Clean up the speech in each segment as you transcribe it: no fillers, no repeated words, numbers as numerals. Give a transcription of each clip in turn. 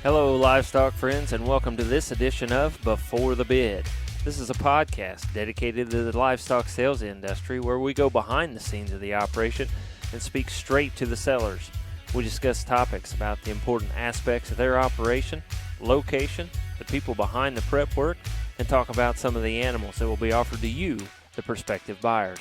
Hello, livestock friends, and welcome to this edition of Before the Bid. This is a podcast dedicated to the livestock sales industry where we go behind the scenes of the operation and speak straight to the sellers. We discuss topics about the important aspects of their operation, location, the people behind the prep work, and talk about some of the animals that will be offered to you, the prospective buyers.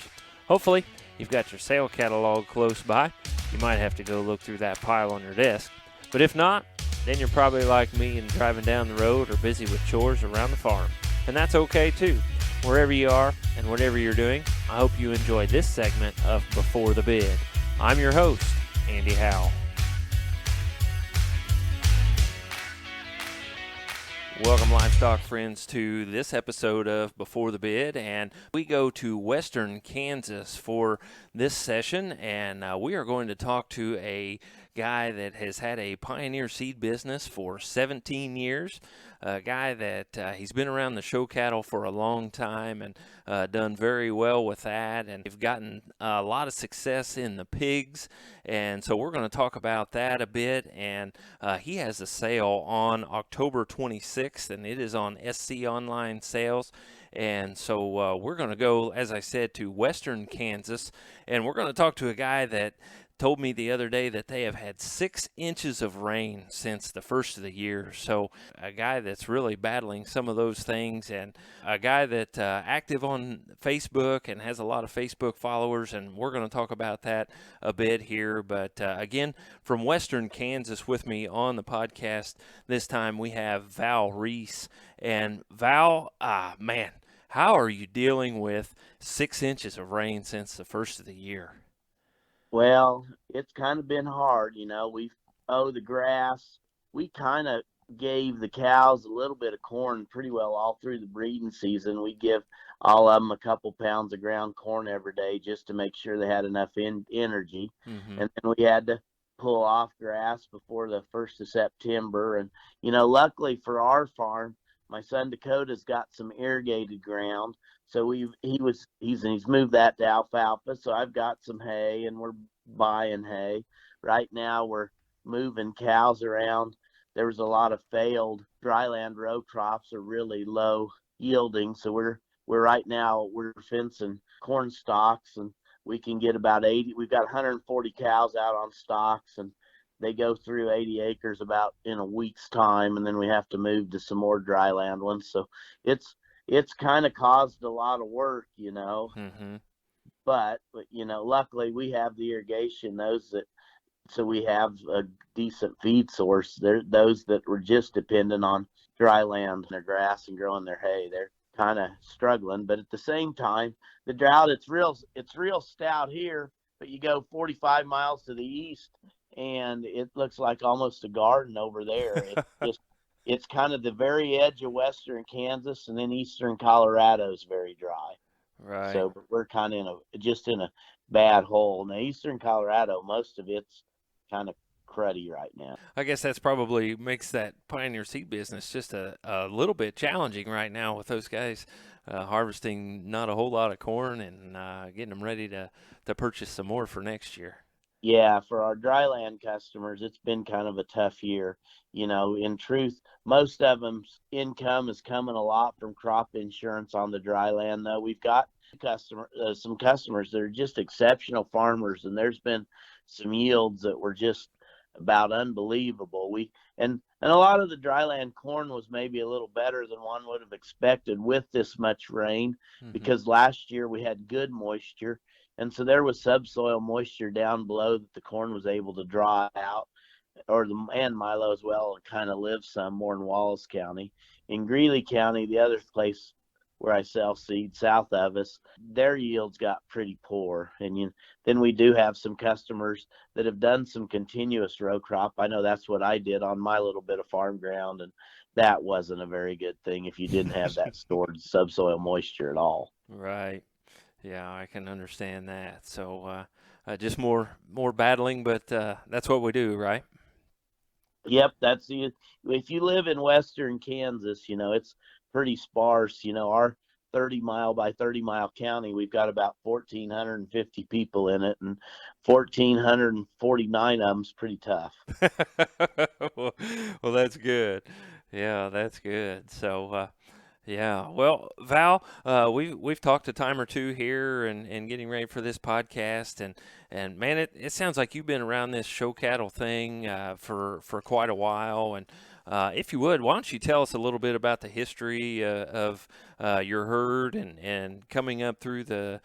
Hopefully, you've got your sale catalog close by. You might have to go look through that pile on your desk. But if not, then you're probably like me and driving down the road or busy with chores around the farm. And that's okay too. Wherever you are and whatever you're doing, I hope you enjoy this segment of Before the Bid. I'm your host, Andy Howell. Welcome, livestock friends, to this episode of Before the Bid, and we go to western Kansas for this session, and we are going to talk to a guy that has had a pioneer seed business for 17 years, a guy that he's been around the show cattle for a long time and done very well with that, and they've gotten a lot of success in the pigs, and so we're going to talk about that a bit. And he has a sale on October 26th, and it is on SC Online Sales. And so we're going to go, as I said, to western Kansas, and we're going to talk to a guy that told me the other day that they have had 6 inches of rain since the first of the year. So a guy that's really battling some of those things, and a guy that active on Facebook and has a lot of Facebook followers, and we're going to talk about that a bit here. But again, from western Kansas with me on the podcast this time, we have Val Reiss. And Val, man, how are you dealing with 6 inches of rain since the first of the year? Well, it's kind of been hard, the grass. We kind of gave the cows a little bit of corn pretty well all through the breeding season. We give all of them a couple pounds of ground corn every day just to make sure they had enough energy. Mm-hmm. And then we had to pull off grass before the 1st of September. And, luckily for our farm, my son Dakota's got some irrigated ground. So he's moved that to alfalfa. So I've got some hay and we're buying hay. Right now we're moving cows around. There was a lot of failed dryland row crops are really low yielding. So we're fencing corn stalks, and we can get about 80. We've got 140 cows out on stalks, and they go through 80 acres about in a week's time, and then we have to move to some more dryland ones. So it's kind of caused a lot of work, Mm-hmm. but luckily we have the irrigation, so we have a decent feed source. Those that were just dependent on dry land, their grass and growing their hay, they're kind of struggling. But at the same time, the drought, it's real stout here, but you go 45 miles to the east and it looks like almost a garden over there. It's kind of the very edge of western Kansas, and then eastern Colorado is very dry. Right. So we're kind of in a bad hole. Now, eastern Colorado, most of it's kind of cruddy right now. I guess that's probably makes that pioneer seed business just a little bit challenging right now with those guys harvesting not a whole lot of corn and getting them ready to purchase some more for next year. Yeah, for our dryland customers, it's been kind of a tough year. In truth, most of them's income is coming a lot from crop insurance on the dryland, though. We've got some customers that are just exceptional farmers, and there's been some yields that were just about unbelievable. And a lot of the dryland corn was maybe a little better than one would have expected with this much rain, Mm-hmm. because last year we had good moisture. And so there was subsoil moisture down below that the corn was able to draw out, and Milo as well, kind of live some more in Wallace County. In Greeley County, the other place where I sell seed south of us, their yields got pretty poor. And then we do have some customers that have done some continuous row crop. I know that's what I did on my little bit of farm ground, and that wasn't a very good thing if you didn't have that stored subsoil moisture at all. Right. Yeah, I can understand that. So just more battling, but that's what we do, right? Yep, that's the. If you live in western Kansas, it's pretty sparse. Our 30-mile by 30-mile county. We've got about 1,450 people in it, and 1,449 of them's pretty tough. well, well, that's good. Yeah, that's good. So, yeah. Well, Val, we've talked a time or two here and getting ready for this podcast, and man, it sounds like you've been around this show cattle thing for quite a while. And if you would, why don't you tell us a little bit about the history of your herd and coming up through the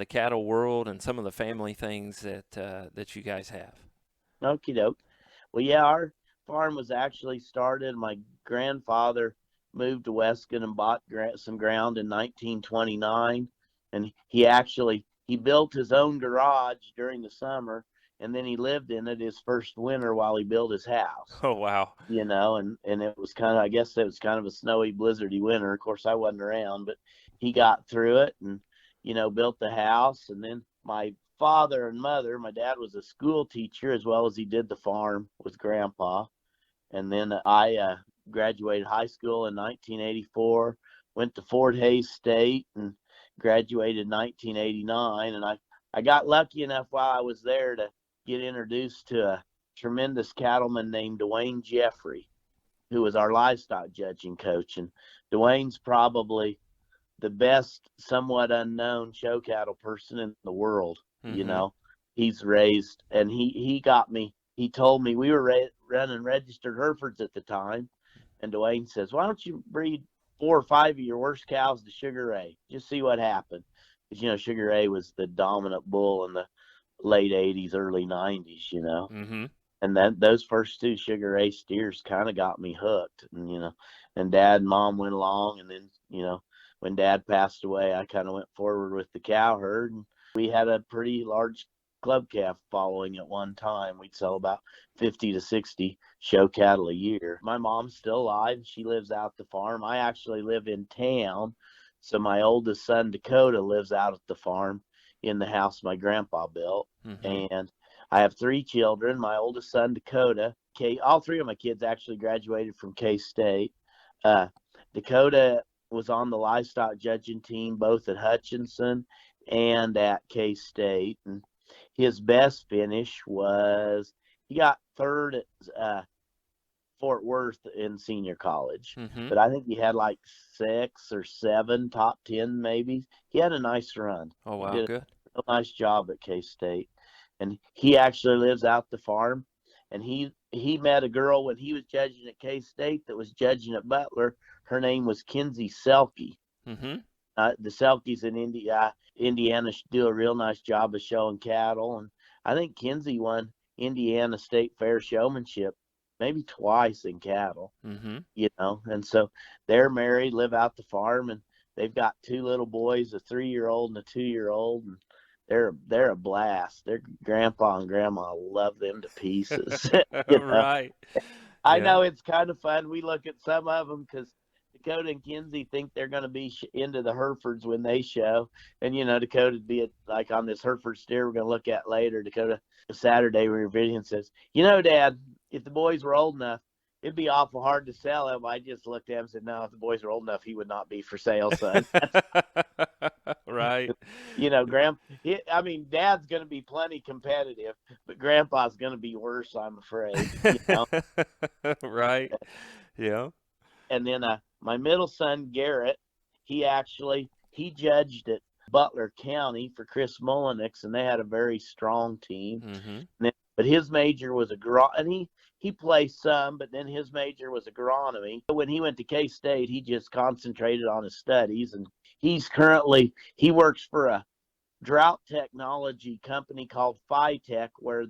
cattle world and some of the family things that you guys have. Okie doke. Well, yeah, our farm was actually started. My grandfather moved to Weston and bought some ground in 1929, and he built his own garage during the summer, and then he lived in it his first winter while he built his house. Oh, wow. And it was I guess it was kind of a snowy, blizzardy winter. Of course, I wasn't around, but he got through it and, built the house. And then my father and mother, my dad was a school teacher as well as he did the farm with grandpa. And then I graduated high school in 1984, went to Fort Hays State and graduated in 1989. And I got lucky enough while I was there to get introduced to a tremendous cattleman named Dwayne Jeffrey, who was our livestock judging coach. And Dwayne's probably the best, somewhat unknown show cattle person in the world. Mm-hmm. He's raised, and he told me we were running registered Herefords at the time. And Dwayne says, why don't you breed 4 or 5 of your worst cows to Sugar Ray? Just see what happened. Because, Sugar Ray was the dominant bull in the late 80s, early 90s, Mm-hmm. And then those first 2 Sugar Ray steers kind of got me hooked. And Dad and Mom went along. And then, when Dad passed away, I kind of went forward with the cow herd. And we had a pretty large club calf following at one time. We'd sell about 50 to 60 show cattle a year. My mom's still alive. She lives out the farm. I actually live in town. So my oldest son, Dakota, lives out at the farm in the house my grandpa built. Mm-hmm. And I have 3 children. My oldest son, Dakota, all 3 of my kids actually graduated from K-State. Dakota was on the livestock judging team, both at Hutchinson and at K-State. And his best finish was he got 3rd at Fort Worth in senior college. Mm-hmm. But I think he had like 6 or 7 top 10 maybe. He had a nice run. Oh, wow, He did good. a nice job at K-State. And he actually lives out the farm. And he met a girl when he was judging at K-State that was judging at Butler. Her name was Kinsey Selke. Mm-hmm. The Selkies in Indiana do a real nice job of showing cattle. And I think Kinsey won Indiana State Fair showmanship maybe twice in cattle, Mm-hmm. And so they're married, live out the farm, and they've got 2 little boys, a 3-year-old and a 2-year-old. And they're a blast. Their grandpa and grandma love them to pieces. Right. I Yeah. know it's kind of fun. We look at some of them because Dakota and Kinsey think they're going to be into the Herefords when they show. And, Dakota'd be like on this Hereford steer we're going to look at later. Dakota, Saturday, we were videoing and says, Dad, if the boys were old enough, it'd be awful hard to sell him. I just looked at him and said, no, if the boys were old enough, he would not be for sale, son. Right. Dad's going to be plenty competitive, but Grandpa's going to be worse, I'm afraid. Right. Yeah. And then my middle son, Garrett, he judged at Butler County for Chris Mullenix, and they had a very strong team. Mm-hmm. But his major was and he placed some, but then his major was agronomy. When he went to K-State, he just concentrated on his studies, and he works for a drought technology company called Phytech, where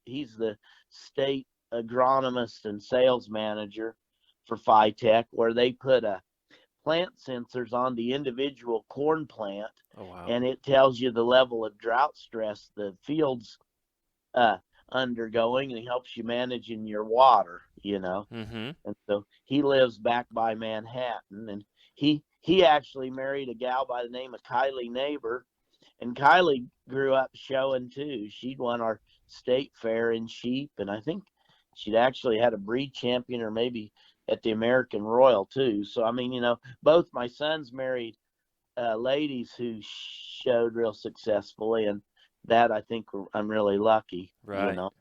he's the state agronomist and sales manager for Phytech, where they put plant sensors on the individual corn plant. Oh, wow. And it tells you the level of drought stress the field's undergoing, and it helps you manage in your water, Mm-hmm. And so he lives back by Manhattan, and he actually married a gal by the name of Kylie Neighbor, and Kylie grew up showing too. She'd won our state fair in sheep, and I think she'd actually had a breed champion or maybe at the American Royal too. So, both my sons married ladies who showed real successfully, and that I think I'm really lucky, you Right. know.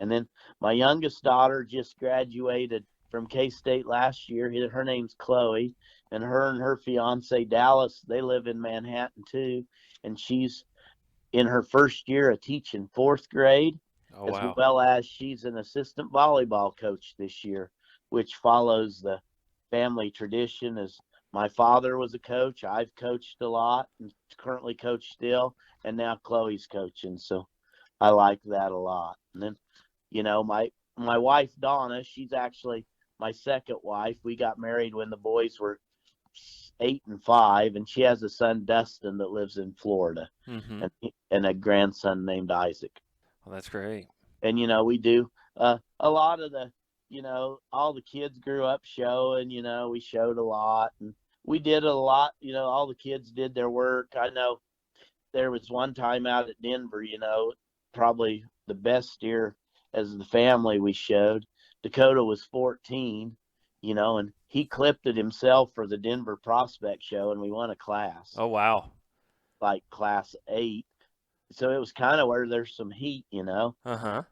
And then my youngest daughter just graduated from K-State last year. Her name's Chloe, and her fiance Dallas, they live in Manhattan too, and she's in her first year of teaching fourth grade, Oh, as wow. well as she's an assistant volleyball coach this year, which follows the family tradition. As my father was a coach, I've coached a lot and currently coach still, and now Chloe's coaching. So I like that a lot. And then, my wife Donna, she's actually my second wife. We got married when the boys were 8 and 5, and she has a son Dustin that lives in Florida, Mm-hmm. and a grandson named Isaac. Well, that's great. And we do a lot of the, all the kids grew up showing. We showed a lot, and we did a lot. All the kids did their work. I know there was one time out at Denver, probably the best steer as the family we showed. Dakota was 14, and he clipped it himself for the Denver Prospect Show, and we won a class, Oh, wow. like class 8. So it was kind of where there's some heat. Uh-huh.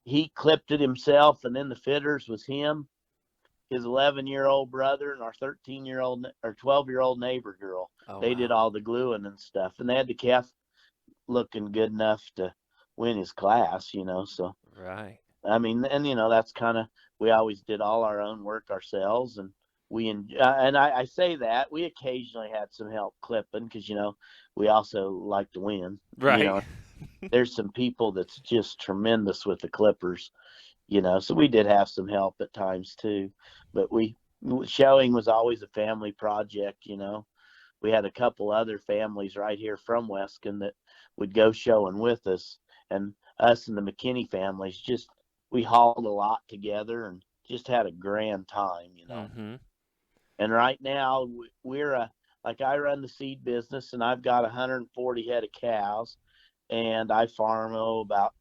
He clipped it himself, and then the fitters was him, his 11-year-old brother, and our 13-year-old or 12-year-old neighbor girl. Oh, They did wow. all the gluing and stuff, and they had the calf looking good enough to win his class. So Right. I mean, and that's kind of, we always did all our own work ourselves, and I say that we occasionally had some help clipping because we also like to win. Right. There's some people that's just tremendous with the clippers. So we did have some help at times too, but showing was always a family project. We had a couple other families right here from Weston that would go showing with us, and us and the McKinney families we hauled a lot together and just had a grand time. Mm-hmm. And right now we're like, I run the seed business, and I've got 140 head of cows, and I farm about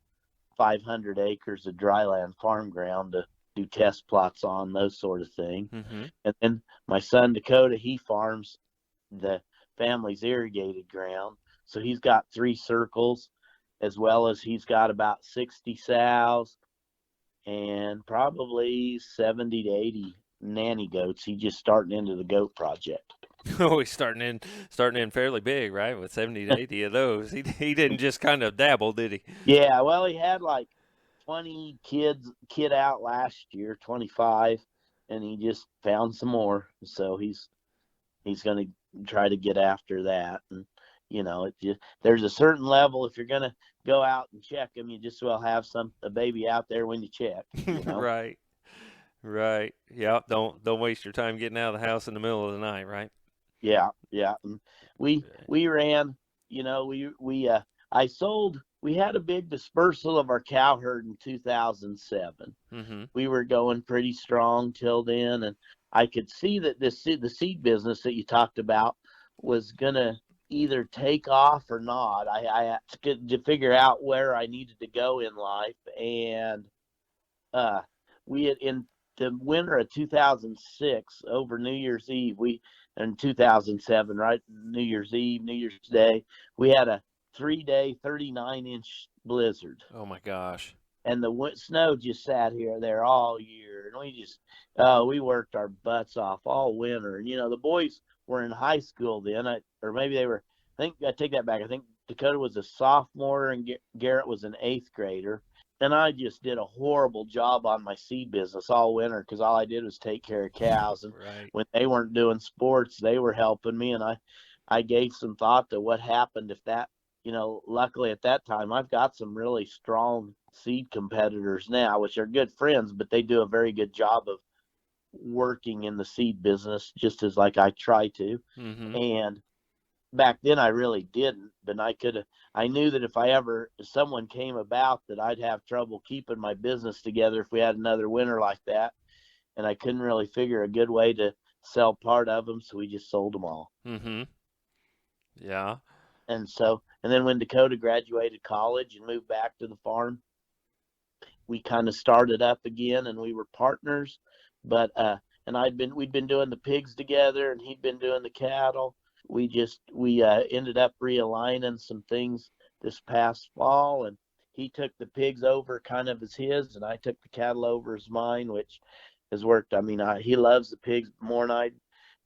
500 acres of dryland farm ground to do test plots on, those sort of thing. Mm-hmm. And then my son Dakota, he farms the family's irrigated ground. So he's got 3 circles, as well as he's got about 60 sows and probably 70 to 80 nanny goats. He's just starting into the goat project. Oh, he's starting in fairly big, right? With 70 to 80 of those. He didn't just kind of dabble, did he? Yeah, well, he had like 20 kid out last year, 25, and he just found some more. So he's going to try to get after that. And there's a certain level, if you're going to go out and check them, you just well have a baby out there when you check. Right. Right. Yep. Don't waste your time getting out of the house in the middle of the night, right? Yeah, yeah. And we ran, I sold, we had a big dispersal of our cow herd in 2007. Mm-hmm. We were going pretty strong till then, and I could see that the seed business that you talked about was gonna either take off or not. I had to figure out where I needed to go in life, and we had, in the winter of 2006, over New Year's Eve, in 2007, right, New Year's Eve, New Year's Day, we had a 3-day 39-inch blizzard, Oh my gosh. and the snow just sat here there all year, and we worked our butts off all winter. And the boys were in high school then, or maybe they were. I think I take that back. I think Dakota was a sophomore and Garrett was an 8th grader. And I just did a horrible job on my seed business all winter because all I did was take care of cows. And Right. when they weren't doing sports, they were helping me. And I gave some thought to what happened if that, luckily at that time, I've got some really strong seed competitors now, which are good friends, but they do a very good job of working in the seed business just as like I try to. Mm-hmm. And back then I really didn't, but I knew that if someone came about, that I'd have trouble keeping my business together if we had another winter like that. And I couldn't really figure a good way to sell part of them. So we just sold them all. Mm-hmm. Yeah. And then when Dakota graduated college and moved back to the farm, we kind of started up again, and we were partners, but, and we'd been doing the pigs together, and he'd been doing the cattle. we ended up realigning some things this past fall, and he took the pigs over kind of as his, and I took the cattle over as mine, which has worked. I mean, he loves the pigs more than I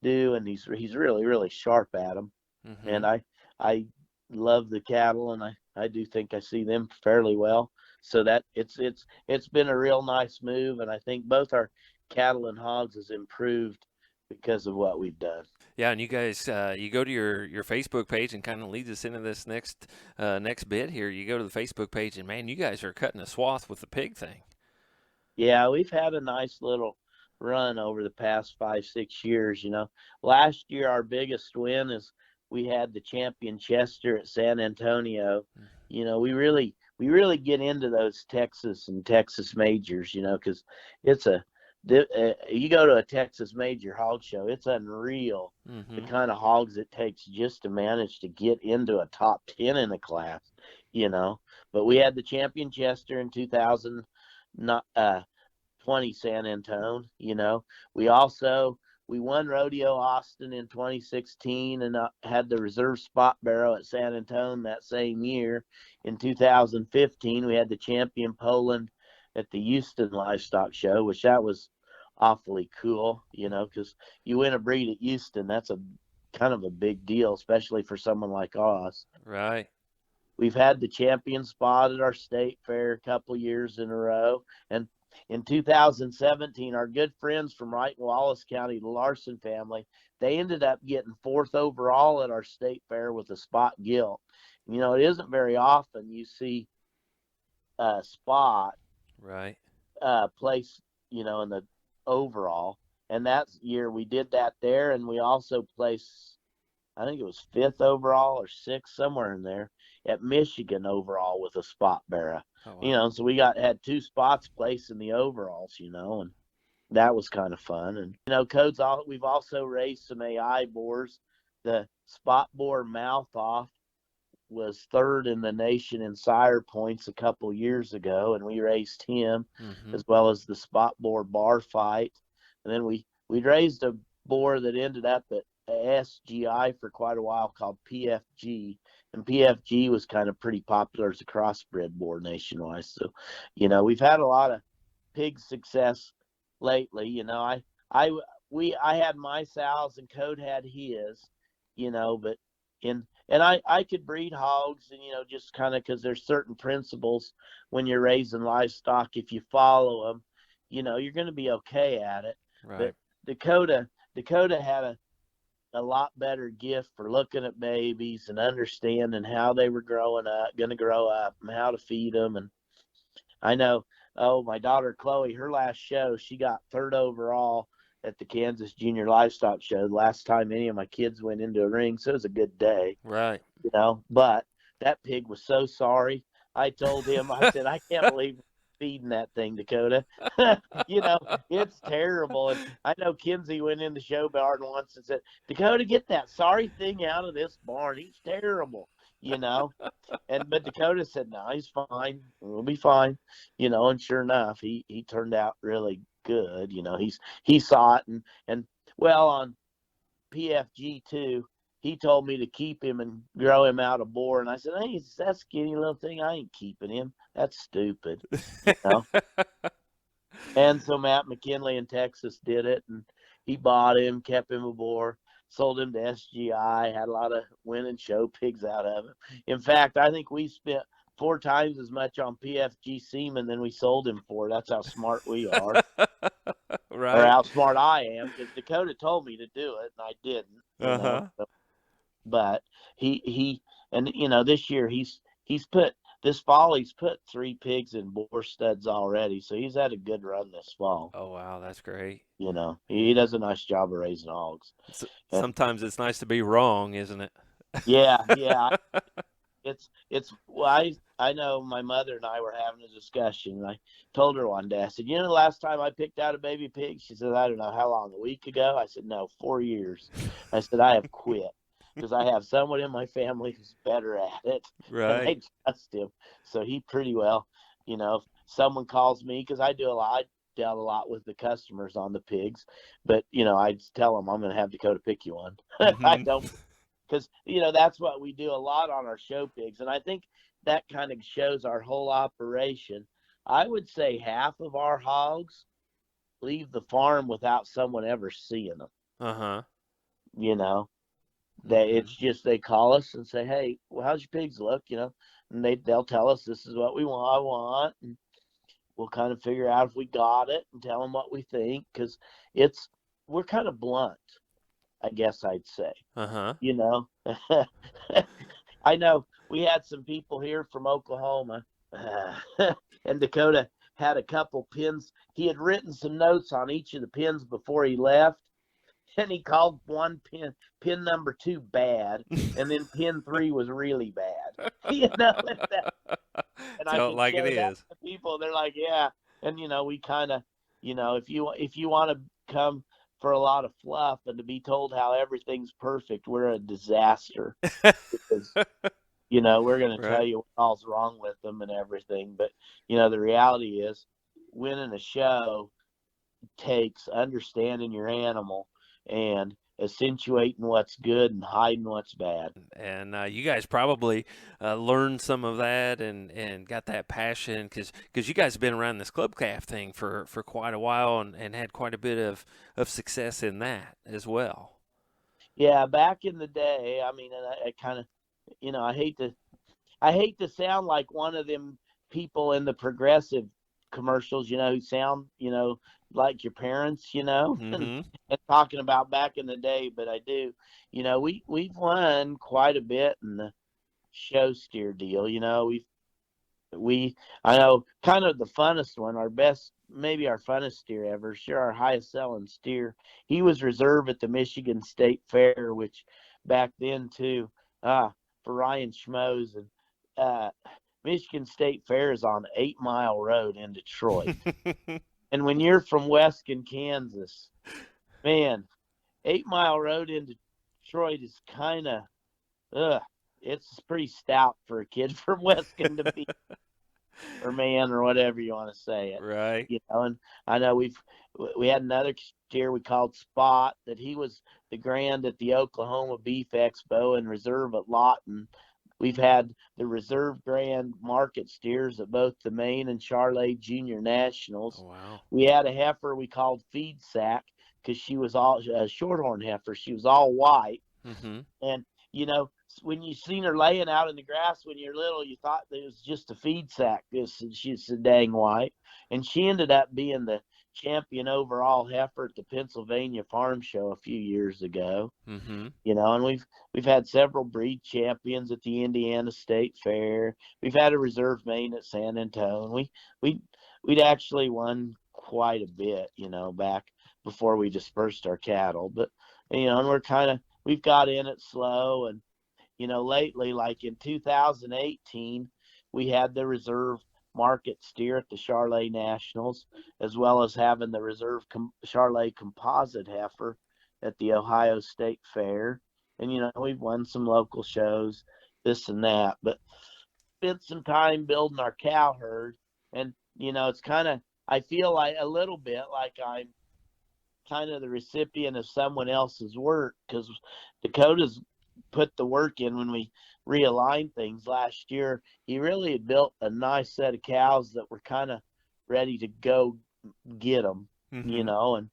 do, and he's really sharp at them. Mm-hmm. And I love the cattle, and I do think I see them fairly well. So that it's been a real nice move, and I think both our cattle and hogs has improved because of what we've done. Yeah, and you guys, you go to your Facebook page and kind of leads us into this next bit here. You go to the Facebook page, and man, you guys are cutting a swath with the pig thing. Yeah, we've had a nice little run over the past 5, 6 years. Last year our biggest win is we had the champion Chester at San Antonio. We really get into those Texas and Texas majors. Because it's you go to a Texas major hog show, it's unreal the Mm-hmm. kind of hogs it takes just to manage to get into a top 10 in a class. But we had the champion Chester in 2000. Not 20 San Antone. We won Rodeo Austin in 2016 and had the reserve spot barrow at San Antone that same year. In 2015, we had the champion Poland at the Houston Livestock Show, which that was awfully cool, because you win a breed at Houston, that's a kind of a big deal, especially for someone like us. Right. We've had the champion spot at our state fair a couple years in a row. And in 2017, our good friends from Wright and Wallace County, the Larson family, they ended up getting 4th overall at our state fair with a spot gilt. It isn't very often you see a spot Right. place, in the overall. And that year we did that there, and we also placed, I think it was 5th overall or 6th, somewhere in there, at Michigan overall with a spot barrow. Oh, wow. So we had 2 spots placed in the overalls, and that was kind of fun. And we've also raised some AI boars. The spot boar mouth off was 3rd in the nation in sire points a couple years ago, and we raised him, Mm-hmm. as well as the spot boar bar fight. And then we raised a boar that ended up at SGI for quite a while called PFG, and PFG was kind of pretty popular as a crossbred boar nationwide. So, we've had a lot of pig success lately. I had my sows and Code had his, but I could breed hogs, and just kind of because there's certain principles when you're raising livestock. If you follow them, you're going to be okay at it. Right. But Dakota had a lot better gift for looking at babies and understanding how they were going to grow up, and how to feed them. And I know, my daughter Chloe, her last show, she got 3rd overall at the Kansas Junior Livestock Show. The last time any of my kids went into a ring, so it was a good day. Right. But that pig was so sorry. I told him, I said, I can't believe feeding that thing, Dakota. It's terrible. And I know Kinsey went in the show barn once and said, Dakota, get that sorry thing out of this barn. He's terrible, but Dakota said, no, he's fine. We'll be fine. And sure enough, he turned out really good. He saw it, and well, on PFG too, he told me to keep him and grow him out a boar. And I said, hey, that skinny little thing, I ain't keeping him. That's stupid. And so Matt McKinley in Texas did it, and he bought him, kept him a boar, sold him to SGI, had a lot of winning show pigs out of him. In fact, I think we spent 4 times as much on PFG semen than we sold him for. That's how smart we are. Right. Or how smart I am, because Dakota told me to do it, and I didn't. Uh-huh. But he and this year this fall he's put 3 pigs in boar studs already, so he's had a good run this fall. Oh, wow, that's great. He does a nice job of raising hogs. Sometimes it's nice to be wrong, isn't it? Yeah. It's well, I know my mother and I were having a discussion, and I told her one day, I said, the last time I picked out a baby pig? She said, I don't know how long, a week ago? I said, no, 4 years. I said, I have quit, because I have someone in my family who's better at it, Right. and I trust him. So he pretty well, if someone calls me, because I dealt a lot with the customers on the pigs, but I tell them I'm going to have Dakota pick you one. Mm-hmm. I don't because that's what we do a lot on our show pigs, and I think that kind of shows our whole operation. I would say half of our hogs leave the farm without someone ever seeing them. Uh-huh. You know, Mm-hmm. it's just they call us and say, "Hey, well, how's your pigs look?" And they'll tell us this is what we want. I want, and we'll kind of figure out if we got it and tell them what we think, because we're kind of blunt, I guess I'd say. Uh-huh. You know, I know we had some people here from Oklahoma, and Dakota had a couple pins. He had written some notes on each of the pins before he left, and he called one pin number 2 bad, and then pin 3 was really bad. And I Tell it could like it show that is. to people. They're like, yeah. And we kind of, if you want to come for a lot of fluff and to be told how everything's perfect, we're a disaster, because we're going to tell Right. you what all's wrong with them and everything. But the reality is, winning a show takes understanding your animal and accentuating what's good and hiding what's bad. And you guys probably learned some of that and got that passion because you guys have been around this club calf thing for quite a while and had quite a bit of success in that as well. Yeah, back in the day, I mean, and I kind of, I hate to sound like one of them people in the progressive commercials, who sound, like your parents, and, Mm-hmm. and talking about back in the day, but I do. We've won quite a bit in the show steer deal. We I know kind of the funnest one, our best, maybe our funnest steer ever, sure our highest selling steer. He was reserved at the Michigan State Fair, which back then too, for Ryan Schmoes, and Michigan State Fair is on 8 Mile Road in Detroit. And when you're from Weston, Kansas, man, 8 Mile Road in Detroit is kind of, it's pretty stout for a kid from Weston to be, or man, or whatever you want to say it. Right. And I know we had another steer we called Spot, that he was the grand at the Oklahoma Beef Expo and reserve at Lawton. We've had the reserve grand market steers at both the Maine and Charolais Junior Oh, Nationals. wow. We had a heifer we called Feed Sack, because she was all a shorthorn heifer. She was all white, Mm-hmm. and when you seen her laying out in the grass when you're little, you thought it was just a feed sack. She's so dang white, and she ended up being the champion overall heifer at the Pennsylvania Farm Show a few years ago. Mm-hmm. And we've had several breed champions at the Indiana State Fair. We've had a reserve main at San Antonio. We'd actually won quite a bit, back before we dispersed our cattle. But and we've got in it slow, and lately, like in 2018, we had the reserve market steer at the Charolais Nationals, as well as having the reserve Charolais composite heifer at the Ohio State Fair. And we've won some local shows, this and that, but spent some time building our cow herd. And it's kind of, I feel like a little bit like I'm kind of the recipient of someone else's work, because Dakota's put the work in when we realigned things last year. He really had built a nice set of cows that were kind of ready to go get them, Mm-hmm. and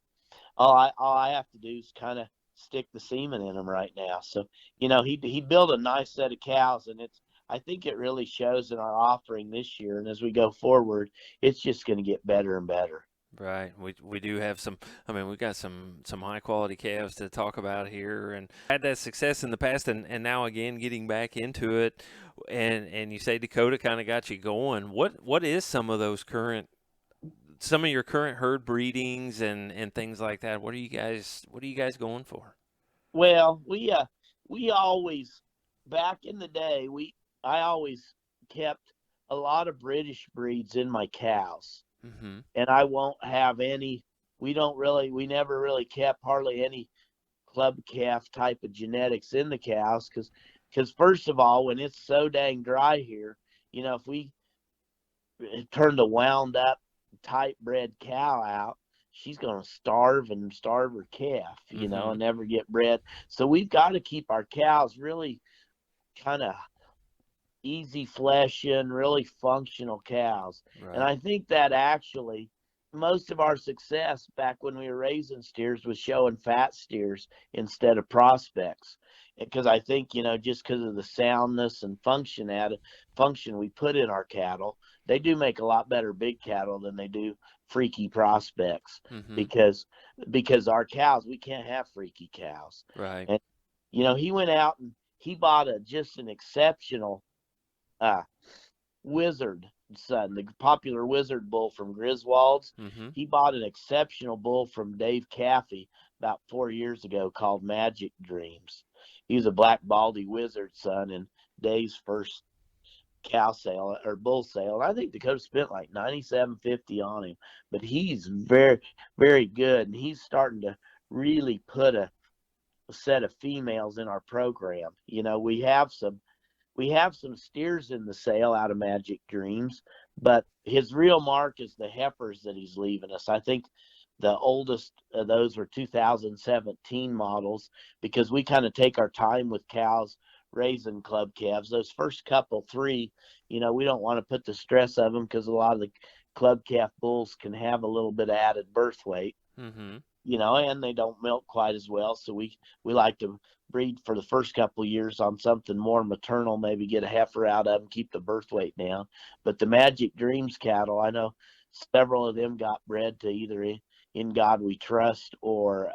all I have to do is kind of stick the semen in them right now. So he built a nice set of cows, and I think it really shows in our offering this year. And as we go forward, it's just going to get better and better. Right. We do have some. I mean, we got some high quality calves to talk about here, and had that success in the past, and now again getting back into it. And you say Dakota kind of got you going. What is some of your current herd breedings and things like that? What are you guys going for? Well, we always, back in the day, I always kept a lot of British breeds in my cows, Mm-hmm. and I won't have any. We never really kept hardly any club calf type of genetics in the cows, because first of all, when it's so dang dry here, if we turned a wound up tight bred cow out, she's going to starve her calf, Mm-hmm. and never get bred. So we've got to keep our cows really kind of easy fleshing, really functional cows. And Right. I think that actually most of our success back when we were raising steers was showing fat steers instead of prospects. Because I think, just because of the soundness and function we put in our cattle, they do make a lot better big cattle than they do freaky prospects. Mm-hmm. Because our cows, we can't have freaky cows. Right. And he went out and he bought just an exceptional uh, Wizard son, the popular Wizard bull from Griswold's. Mm-hmm. He bought an exceptional bull from Dave Caffey about 4 years ago called Magic Dreams. He was a black baldy Wizard son in Dave's first cow sale or bull sale. And I think Dakota spent like $97.50 on him, but he's very, very good. And he's starting to really put a set of females in our program. We have some steers in the sale out of Magic Dreams, but his real mark is the heifers that he's leaving us. I think the oldest of those were 2017 models because we kind of take our time with cows raising club calves. Those first couple three, we don't want to put the stress of them because a lot of the club calf bulls can have a little bit of added birth weight. Mm-hmm. And they don't milk quite as well. So we like to breed for the first couple of years on something more maternal, maybe get a heifer out of them, keep the birth weight down. But the Magic Dreams cattle, I know several of them got bred to either In God We Trust or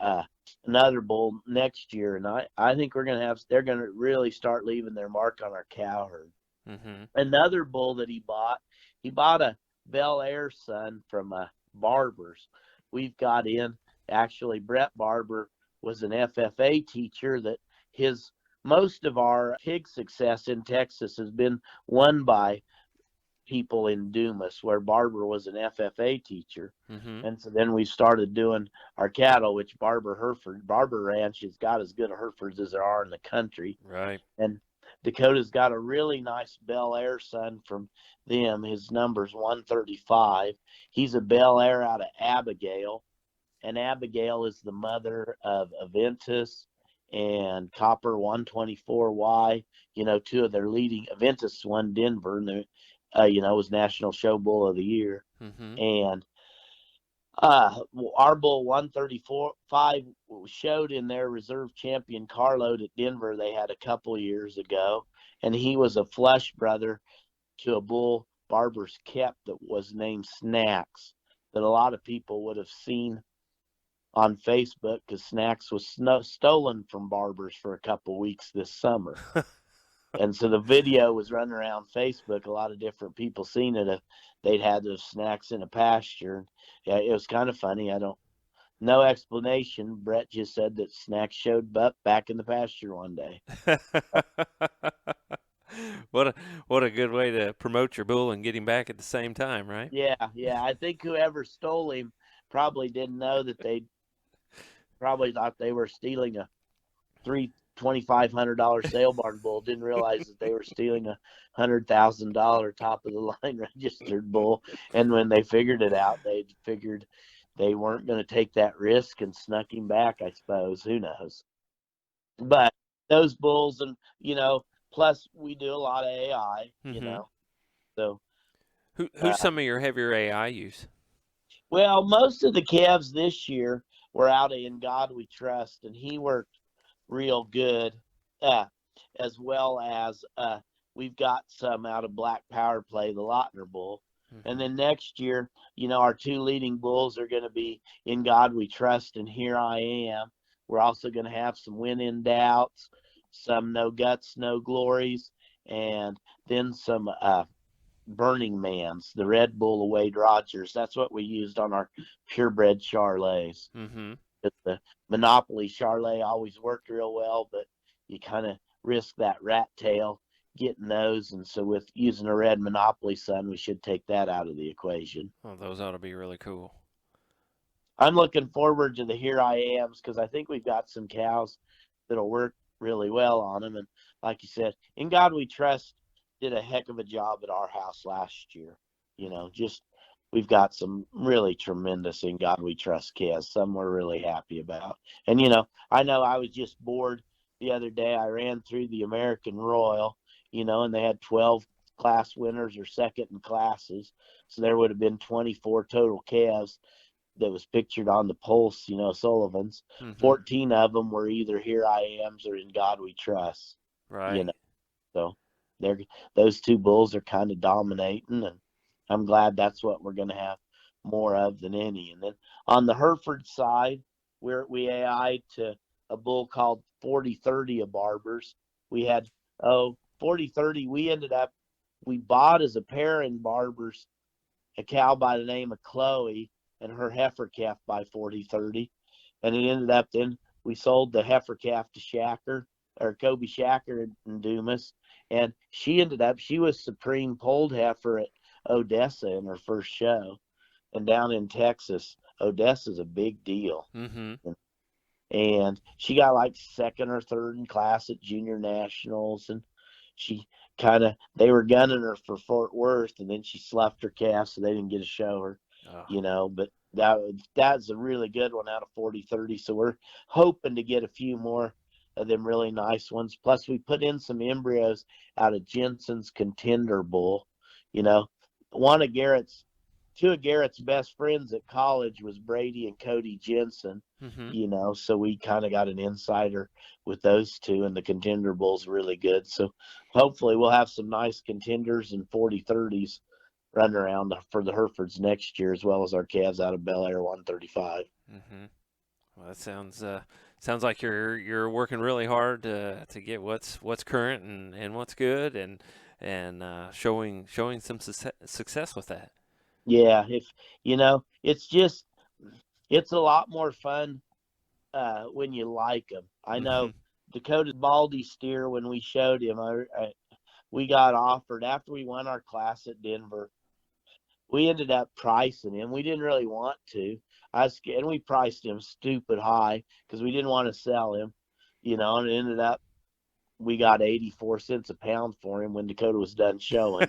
another bull next year. And I think they're going to really start leaving their mark on our cow herd. Mm-hmm. Another bull that he bought a Bel Air son from Barber's. We've got in. Actually, Brett Barber was an FFA teacher that most of our pig success in Texas has been won by people in Dumas, where Barber was an FFA teacher. Mm-hmm. And so then we started doing our cattle, which Barber Ranch has got as good a Herefords as there are in the country. Right. And Dakota's got a really nice Bel Air son from them. His number's 135. He's a Bel Air out of Abigail. And Abigail is the mother of Aventus and Copper 124Y. Two of their leading. Aventus won Denver, and was National Show Bull of the Year. Mm-hmm. And our bull 134.5 showed in their reserve champion carload at Denver they had a couple years ago, and he was a flush brother to a bull Barber's kept that was named Snacks, that a lot of people would have seen on Facebook because Snacks was stolen from Barber's for a couple weeks this summer. And so the video was running around Facebook. A lot of different people seen it. They'd had those Snacks in a pasture. Yeah, it was kind of funny. No explanation. Brett just said that Snacks showed up back in the pasture one day. What a good way to promote your bull and get him back at the same time, right? Yeah. I think whoever stole him probably didn't know that they probably thought they were stealing a $2,500 sale barn bull. Didn't realize that they were stealing a $100,000 top of the line registered bull. And when they figured it out, they figured they weren't going to take that risk and snuck him back, I suppose. Who knows? But those bulls, and plus we do a lot of AI, Mm-hmm. So Who's some of your heavier AI use? well, most of the calves this year were out of In God We Trust, and he worked real good, as well as we've got some out of Black Power Play, the Lautner bull. Mm-hmm. And then next year, our two leading bulls are going to be In God We Trust and Here I Am. We're also going to have some Win in Doubts, some No Guts, No Glories, and then some Burning Man's, the Red Bull of Wade Rogers. That's what we used on our purebred Charolais. Mm-hmm. The Monopoly Charolais always worked real well, but you kind of risk that rat tail getting those. And so with using a red Monopoly son, we should take that out of the equation. Oh, those ought to be really cool. I'm looking forward to the Here I Ams because I think we've got some cows that'll work really well on them. And like you said, In God We Trust did a heck of a job at our house last year. Just we've got some really tremendous In God We Trust calves. Some we're really happy about. And I know I was just bored the other day. I ran through the American Royal, and they had 12 class winners or second in classes. So there would have been 24 total calves that was pictured on the pulse, Sullivan's. Mm-hmm. 14 of them were either Here I Am's or In God We Trust. you Right. know. So they're those two bulls are kind of dominating, and I'm glad that's what we're going to have more of than any. And then on the Hereford side, we AI'd to a bull called 4030 of Barbers. We had 4030. We bought as a pair in Barbers a cow by the name of Chloe and her heifer calf by 4030. And it ended up then we sold the heifer calf to Shacker or Kobe Shacker in Dumas. And she was supreme polled heifer at Odessa in her first show. And down in Texas, Odessa's a big deal. Mm-hmm. And she got like second or third in class at junior nationals. And she they were gunning her for Fort Worth, and then she sloughed her calf, so they didn't get to show her, Oh. but that's a really good one out of 4030. So we're hoping to get a few more of them really nice ones. Plus we put in some embryos out of Jensen's Contender bull. you know Two of Garrett's best friends at college was Brady and Cody Jensen. Mm-hmm. So we kind of got an insider with those two, and the Contender bull's really good. So hopefully we'll have some nice contenders and 4030s running around for the Herefords next year, as well as our calves out of Bel Air 135. Mm-hmm. Well, that sounds like you're working really hard to get what's current and what's good and showing some success with that. Yeah, if it's a lot more fun when you like them. I Mm-hmm. know Dakota's Baldy steer, when we showed him, we got offered after we won our class at Denver. We ended up pricing him. We didn't really want to. And we priced him stupid high because we didn't want to sell him, and it ended up we got 84 cents a pound for him when Dakota was done showing.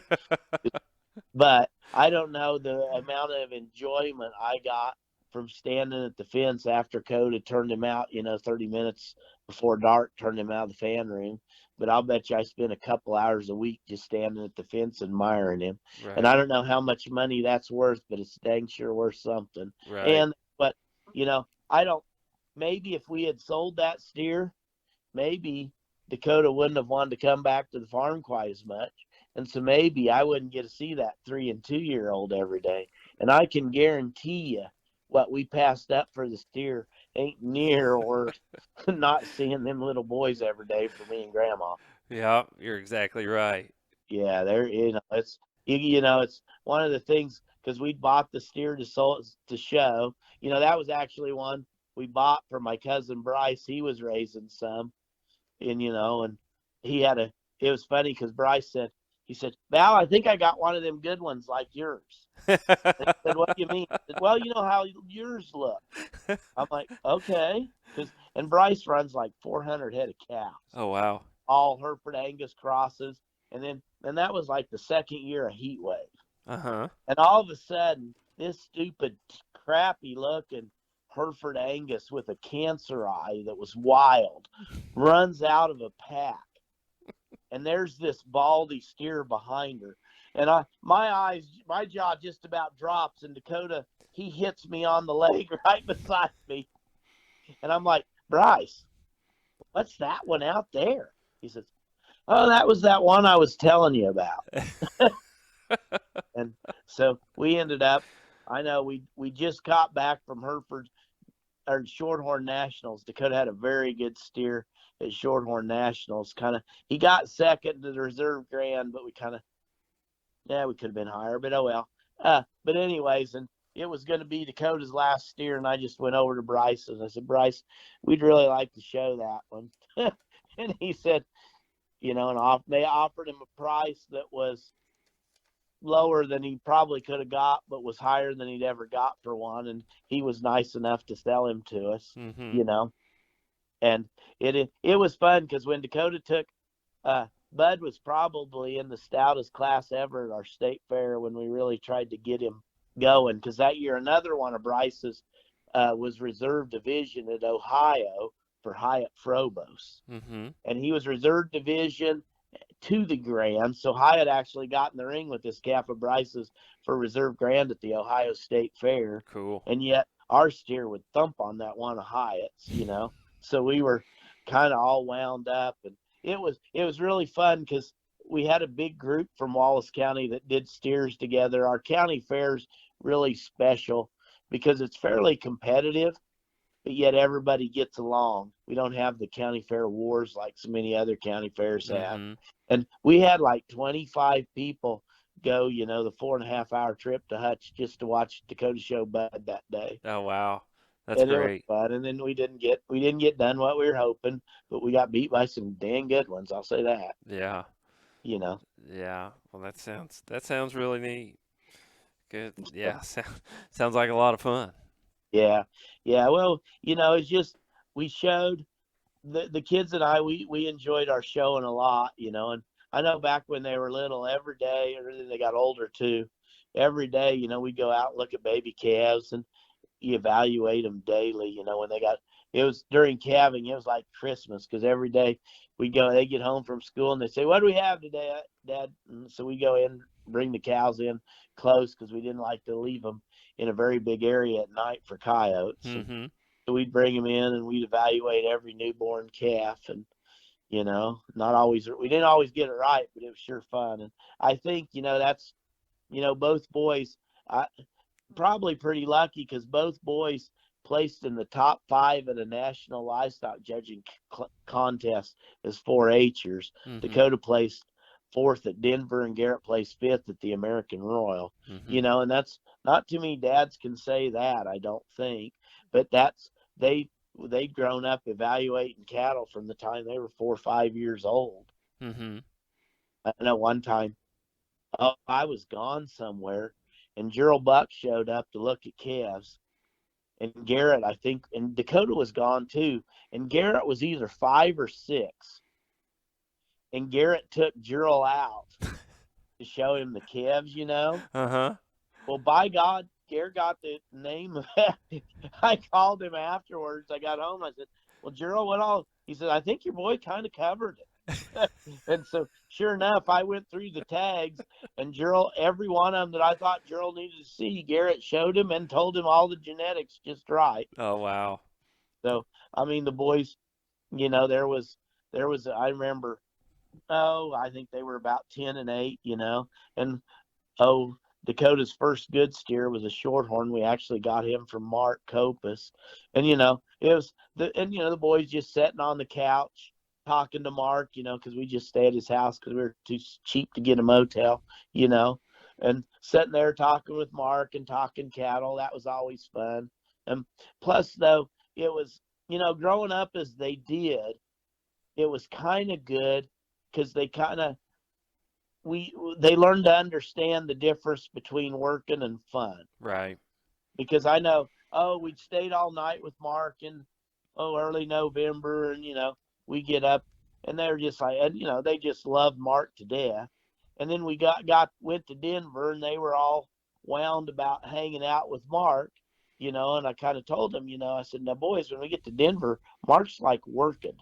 But I don't know the amount of enjoyment I got from standing at the fence after Coda turned him out, 30 minutes before dark, turned him out of the fan room. But I'll bet you I spent a couple hours a week just standing at the fence admiring him. And I Right. don't know how much money that's worth, but it's dang sure worth something. Right. But, I don't, maybe if we had sold that steer, maybe Dakota wouldn't have wanted to come back to the farm quite as much. And so maybe I wouldn't get to see that 3 and 2 year old every day. And I can guarantee you what we passed up for the steer ain't near worth not seeing them little boys every day for me and grandma. Yeah, you're exactly right. Yeah, it's one of the things because we bought the steer to show. That was actually one we bought for my cousin Bryce. He was raising some, and he had it was funny because Bryce he said, Val, I think I got one of them good ones like yours. I said, what do you mean? He said, well, you know how yours look. I'm like, okay. And Bryce runs like 400 head of cows, Oh wow. all Hereford Angus crosses. And that was like the second year of heat wave. Uh-huh. And all of a sudden, this stupid, crappy looking Hereford Angus with a cancer eye that was wild runs out of a pack. And there's this baldy steer behind her. And my jaw just about drops. And Dakota, he hits me on the leg right beside me. And I'm like, Bryce, what's that one out there? He says, oh, that was that one I was telling you about. And so we ended up, I know we just got back from Hereford or Shorthorn Nationals. Dakota had a very good steer at Shorthorn Nationals. He got second to the reserve grand, but we could have been higher, but oh well. But anyways, and it was going to be Dakota's last steer, and I just went over to Bryce and I said, Bryce, we'd really like to show that one. And he said, and they offered him a price that was lower than he probably could have got, but was higher than he'd ever got for one. And he was nice enough to sell him to us, Mm-hmm. And it was fun because when Dakota took, Bud was probably in the stoutest class ever at our state fair when we really tried to get him going, because that year another one of Bryce's was reserve division at Ohio for Hyatt Frobos. Mm-hmm. And he was reserve division to the grand. So Hyatt actually got in the ring with this calf of Bryce's for reserve grand at the Ohio State Fair. Cool. And yet our steer would thump on that one of Hyatt's, you know. So we were kind of all wound up, and it was really fun because we had a big group from Wallace County that did steers together. Our county fair's really special because it's fairly competitive, but yet everybody gets along. We don't have the county fair wars like so many other county fairs have. Mm-hmm. And we had like 25 people go, you know, the 4.5 hour trip to Hutch just to watch Dakota Show Bud that day. Oh, wow. That's And it was great. fun. And then we didn't get done what we were hoping, but we got beat by some dang good ones. I'll say that. Yeah. You know. Yeah. Well, that sounds really neat. Good. Yeah. Sounds like a lot of fun. Yeah. Yeah. Well, you know, it's just we showed the kids and I we enjoyed our showing a lot, you know, and I know back when they were little, every day, or then they got older too, every day, you know, we go out and look at baby calves and you evaluate them daily. You know, when it was during calving, it was like Christmas because every day they get home from school and they say, "What do we have today, Dad?" And so we go in, bring the cows in close because we didn't like to leave them in a very big area at night for coyotes. And Mm-hmm. so we'd bring them in and we'd evaluate every newborn calf. And you know, we didn't always get it right, but it was sure fun. And I think, you know, that's, you know, both boys, I probably pretty lucky because both boys placed in the top 5 at a national livestock judging contest as 4-H'ers. Mm-hmm. Dakota placed 4th at Denver and Garrett placed 5th at the American Royal. Mm-hmm. You know, and that's not too many dads can say that, I don't think. But that's they'd grown up evaluating cattle from the time they were 4 or 5 years old. Mm-hmm. I know one time, I was gone somewhere, and Gerald Buck showed up to look at calves. And Garrett, I think, and Dakota was gone too. And Garrett was either 5 or 6. And Garrett took Gerald out to show him the calves, you know. Uh-huh. Well, by God, Garrett got the name of it. I called him afterwards. I got home. I said, "Well, Gerald, what all?" He said, "I think your boy kind of covered it." And so, sure enough, I went through the tags, and Gerald, every one of them that I thought Gerald needed to see, Garrett showed him and told him all the genetics just right. Oh, wow. So, I mean, the boys, you know, there was, I remember, I think they were about 10 and 8, you know, and Dakota's first good steer was a shorthorn. We actually got him from Mark Copus, and you know, the boys just sitting on the couch talking to Mark, you know, because we just stay at his house because we were too cheap to get a motel, you know, and sitting there talking with Mark and talking cattle. That was always fun. And plus, though, it was, you know, growing up as they did, it was kind of good because they learned to understand the difference between working and fun. Right. Because I know, we'd stayed all night with Mark in early November, and you know, we get up and they're just like, and you know, they just loved Mark to death. And then we went to Denver and they were all wound about hanging out with Mark, you know, and I kind of told them, you know, I said, "Now boys, when we get to Denver, Mark's like working."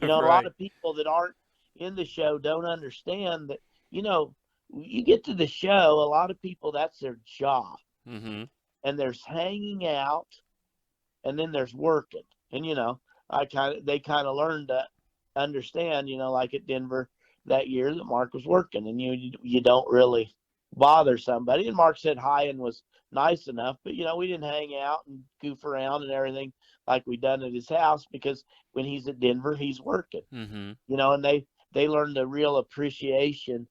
You know, a lot Right. of people that aren't in the show don't understand that, you know, you get to the show, a lot of people, that's their job. Mm-hmm. And there's hanging out and then there's working. And, you know, they kind of learned to understand, you know, like at Denver that year that Mark was working and you don't really bother somebody. And Mark said hi and was nice enough, but, you know, we didn't hang out and goof around and everything like we done at his house because when he's at Denver, he's working, Mm-hmm. you know, and they learned a real appreciation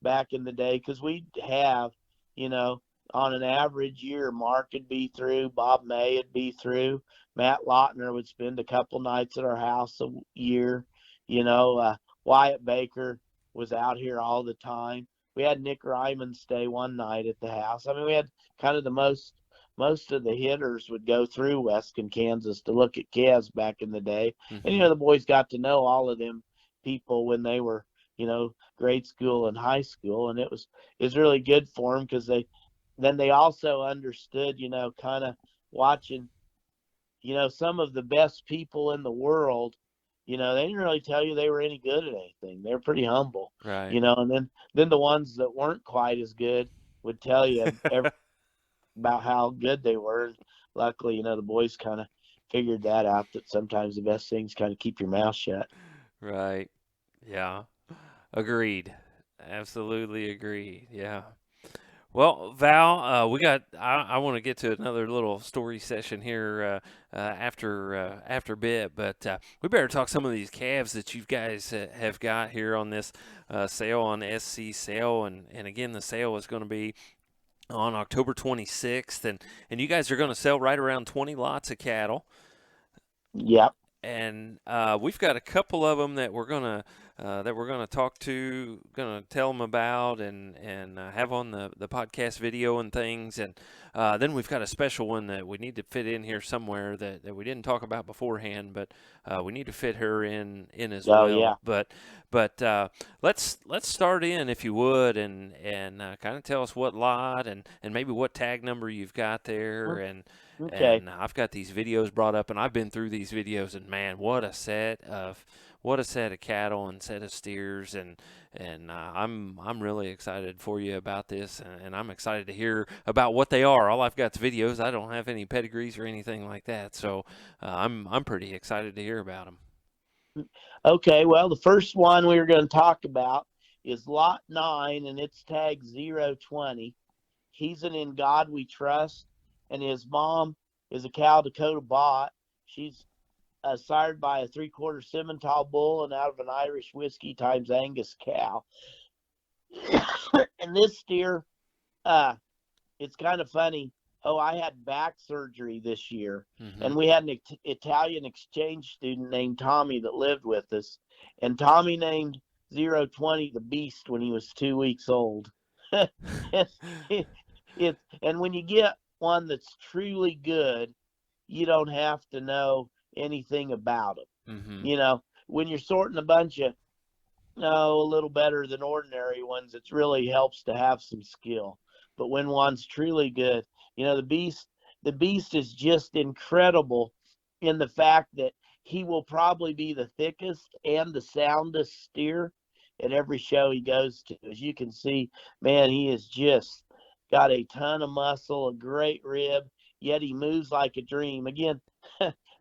back in the day because we'd have, you know, on an average year, Mark would be through, Bob May would be through, Matt Lautner would spend a couple nights at our house a year, you know, Wyatt Baker was out here all the time. We had Nick Ryman stay one night at the house. I mean, we had kind of most of the hitters would go through Weston, Kansas to look at calves back in the day. Mm-hmm. And, you know, the boys got to know all of them people when they were, you know, grade school and high school. And it was really good for them because then they also understood, kind of watching, some of the best people in the world, they didn't really tell you they were any good at anything. They're pretty humble, Right. and then the ones that weren't quite as good would tell you about how good they were. And luckily, the boys kind of figured that out, that sometimes the best things kind of keep your mouth shut. Right. Yeah. Agreed. Absolutely agreed. Yeah. Well, Val, we got. I want to get to another little story session here after bit, but we better talk some of these calves that you guys have got here on this sale on SC sale, and again, the sale is going to be on October 26th, and you guys are going to sell right around 20 lots of cattle. Yep. And we've got a couple of them that we're gonna talk to, gonna tell them about, and have on the podcast video and things. And then we've got a special one that we need to fit in here somewhere that we didn't talk about beforehand, but we need to fit her in as Oh, yeah. well. But let's start in, if you would, and kind of tell us what lot and maybe what tag number you've got there. Okay. And I've got these videos brought up, and I've been through these videos, and man, what a set of cattle and set of steers, and I'm really excited for you about this, and I'm excited to hear about what they are. All I've got is videos. I don't have any pedigrees or anything like that, so I'm pretty excited to hear about them. Okay. Well, the first one we were going to talk about is Lot 9, and it's tag 020. He's an In God We Trust, and his mom is a cow Dakota Bott. She's sired by a 3/4 Simmental bull and out of an Irish whiskey times Angus cow. And this steer, it's kind of funny. Oh, I had back surgery this year, and we had an Italian exchange student named Tommy that lived with us, and Tommy named 020 the Beast when he was 2 weeks old. And when you get one that's truly good, you don't have to know anything about them. When you're sorting a bunch of a little better than ordinary ones, it really helps to have some skill. But when one's truly good, the beast is just incredible in the fact that he will probably be the thickest and the soundest steer at every show he goes to. As you can see, man, he is just got a ton of muscle, a great rib, yet he moves like a dream. Again,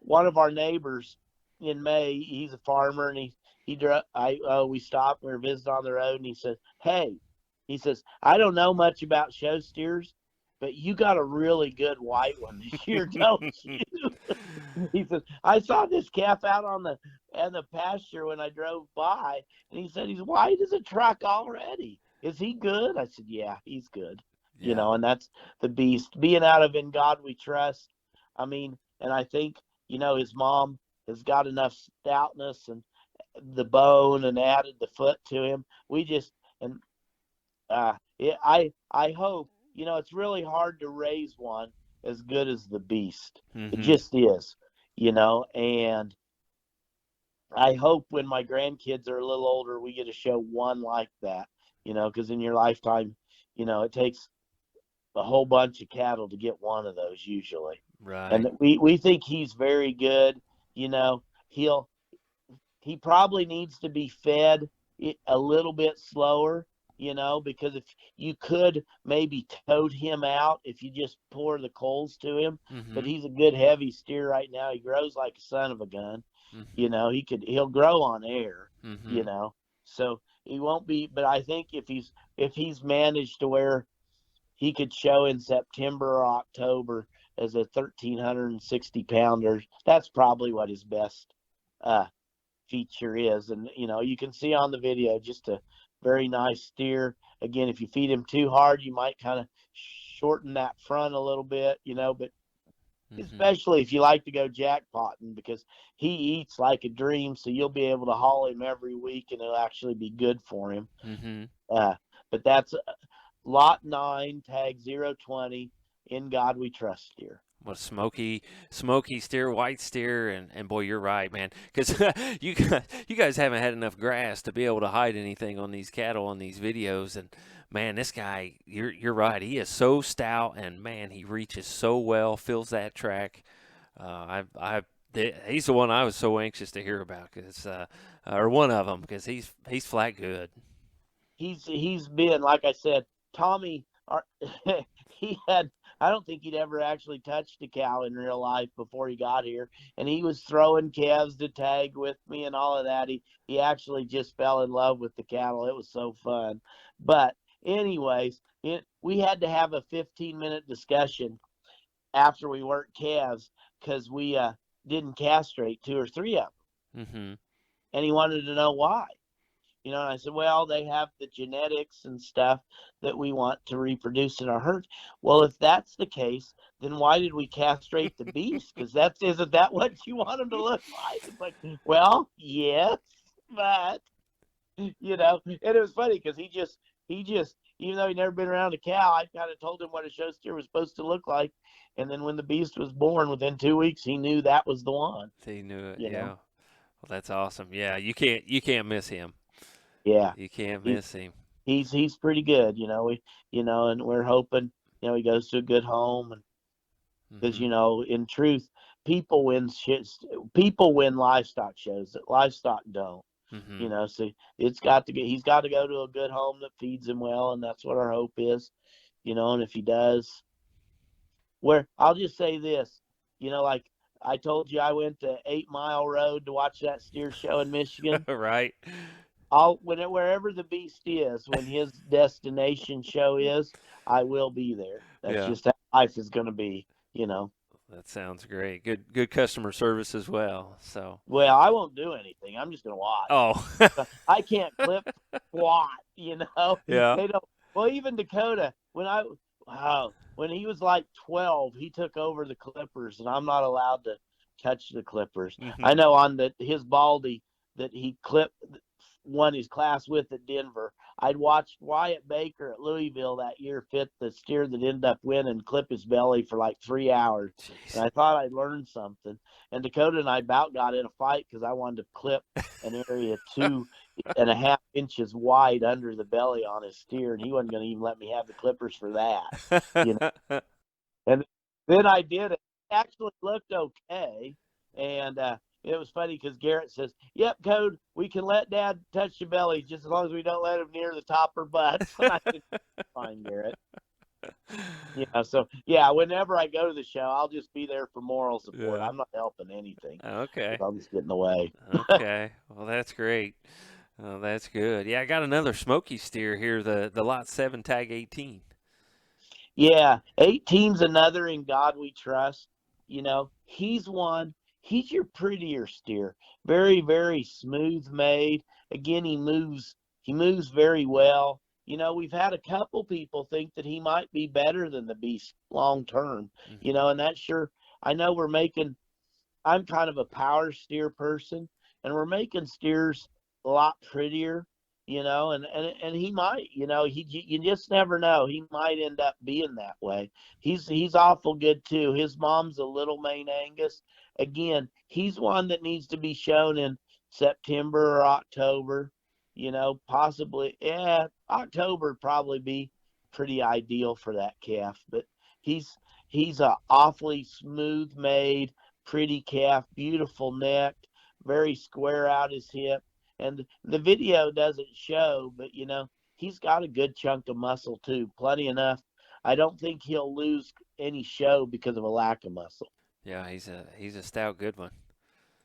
one of our neighbors in May, he's a farmer, and we stopped, we were visiting on the road, and he said, "Hey," he says, "I don't know much about show steers, but you got a really good white one this year, don't you?" He says, "I saw this calf out on the pasture when I drove by," and he said, "He's white as a truck already. Is he good?" I said, "Yeah, he's good." Yeah. And that's the beast. Being out of In God We Trust. I mean, and I think, his mom has got enough stoutness and the bone and added the foot to him. I hope, it's really hard to raise one as good as the beast. It just is, and I hope when my grandkids are a little older, we get to show one like that, because in your lifetime, it takes a whole bunch of cattle to get one of those usually. Right. And we think he's very good. He probably needs to be fed a little bit slower, because if you could maybe tote him out if you just pour the coals to him. But he's a good heavy steer right now. He grows like a son of a gun. He'll grow on air, so he won't be. But I think if he's managed to where he could show in September or October as a 1,360 pounder, that's probably what his best feature is. And you can see on the video, just a very nice steer. Again, if you feed him too hard, you might kind of shorten that front a little bit, but especially if you like to go jackpotting, because he eats like a dream, so you'll be able to haul him every week and it'll actually be good for him. But that's Lot 9, tag 020, In God We Trust steer. Well, smoky steer, white steer, and boy, you're right, man. Because you guys haven't had enough grass to be able to hide anything on these cattle on these videos, and man, this guy, you're right. He is so stout, and man, he reaches so well, fills that track. He's the one I was so anxious to hear about, or one of them, because he's flat good. He's been, like I said, Tommy. He had. I don't think he'd ever actually touched a cow in real life before he got here, and he was throwing calves to tag with me and all of that. He actually just fell in love with the cattle. It was so fun. But anyways, we had to have a 15-minute discussion after we worked calves because we didn't castrate two or three of them, Mm-hmm. and he wanted to know why. And I said, well, they have the genetics and stuff that we want to reproduce in our herd. Well, if that's the case, then why did we castrate the beast? Because isn't that what you want them to look like? It's like, well, yes, but and it was funny because he just, even though he'd never been around a cow, I kind of told him what a show steer was supposed to look like. And then when the beast was born, within 2 weeks, he knew that was the one. He knew it. You Yeah. know, Well, that's awesome. Yeah, you can't miss him. yeah, You can't he, miss him. he's pretty good. And we're hoping he goes to a good home, and because Mm-hmm. in truth, people win shit. People win livestock shows that livestock don't. Mm-hmm. So he's got to go to a good home that feeds him well, and that's what our hope is. And if he does, where I'll just say this, like I told you, I went to 8 Mile Road to watch that steer show in Michigan. Right. Wherever the beast is, when his destination show is, I will be there. That's Yeah. just how life is going to be. That sounds great. Good customer service as well. So. Well, I won't do anything. I'm just going to watch. Oh. I can't clip squat. Yeah. They don't. Well, even Dakota, when he was like 12, he took over the clippers, and I'm not allowed to touch the clippers. Mm-hmm. I know on his Baldy that he won his class with at Denver. I'd watched Wyatt Baker at Louisville that year fit the steer that ended up winning, clip his belly for like 3 hours. Jeez. And I thought I'd learned something. And Dakota and I about got in a fight because I wanted to clip an area 2.5 inches wide under the belly on his steer, and he wasn't going to even let me have the clippers for that. And then I did it. It actually looked okay. And it was funny because Garrett says, yep, Code, we can let Dad touch your belly just as long as we don't let him near the top or butt. And I said, fine, Garrett. So, whenever I go to the show, I'll just be there for moral support. Yeah. I'm not helping anything. Okay. I'll just get in the way. Okay. Well, that's great. Oh, that's good. Yeah, I got another smoky steer here, the lot 7 tag 18. Yeah, 18's another In God We Trust. He's your prettier steer. Very, very smooth made. Again, he moves very well. We've had a couple people think that he might be better than the beast long term. Mm-hmm. And that's sure. I know I'm kind of a power steer person, and we're making steers a lot prettier. And he might, you just never know. He might end up being that way. He's awful good too. His mom's a little Maine Angus. Again, he's one that needs to be shown in September or October. Possibly, October would probably be pretty ideal for that calf. But he's a awfully smooth made, pretty calf, beautiful neck, very square out his hip. And the video doesn't show, but he's got a good chunk of muscle too, plenty enough. I don't think he'll lose any show because of a lack of muscle. Yeah, he's a stout good one.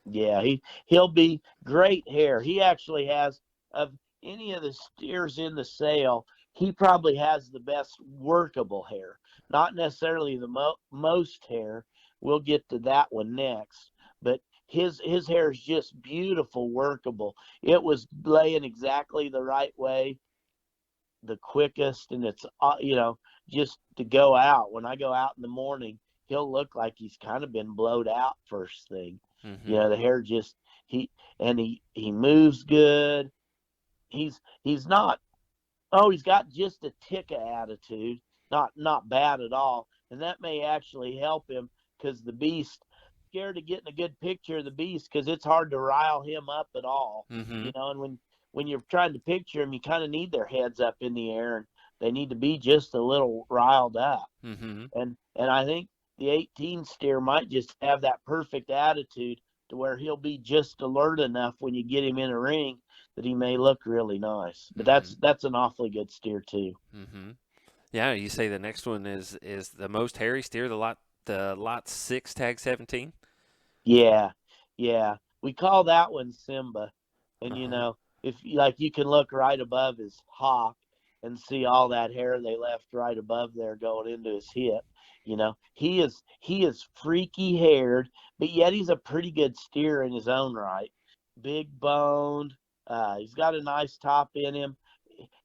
Yeah, he'll be great hair. He actually has, of any of the steers in the sale, he probably has the best workable hair. Not necessarily the most hair. We'll get to that one next, but his hair is just beautiful, workable. It was laying exactly the right way, the quickest, and it's just to go out. When I go out in the morning, he'll look like he's kind of been blowed out first thing. Mm-hmm. The hair just he moves good. He's not. Oh, he's got just a tick of attitude, not bad at all, and that may actually help him because the beast scared of getting a good picture of the beast because it's hard to rile him up at all. Mm-hmm. And when you're trying to picture him, you kind of need their heads up in the air and They need to be just a little riled up. Mm-hmm. And I think the 18 steer might just have that perfect attitude to where he'll be just alert enough when you get him in a ring that he may look really nice. But Mm-hmm. that's an awfully good steer too. Mm-hmm. Yeah, you say the next one is the most hairy steer, the lot 6 tag 17. Yeah, yeah. We call that one Simba. And Uh-huh. if like you can look right above his hock and see all that hair they left right above there going into his hip. He is freaky haired, but yet he's a pretty good steer in his own right. Big boned. He's got a nice top in him.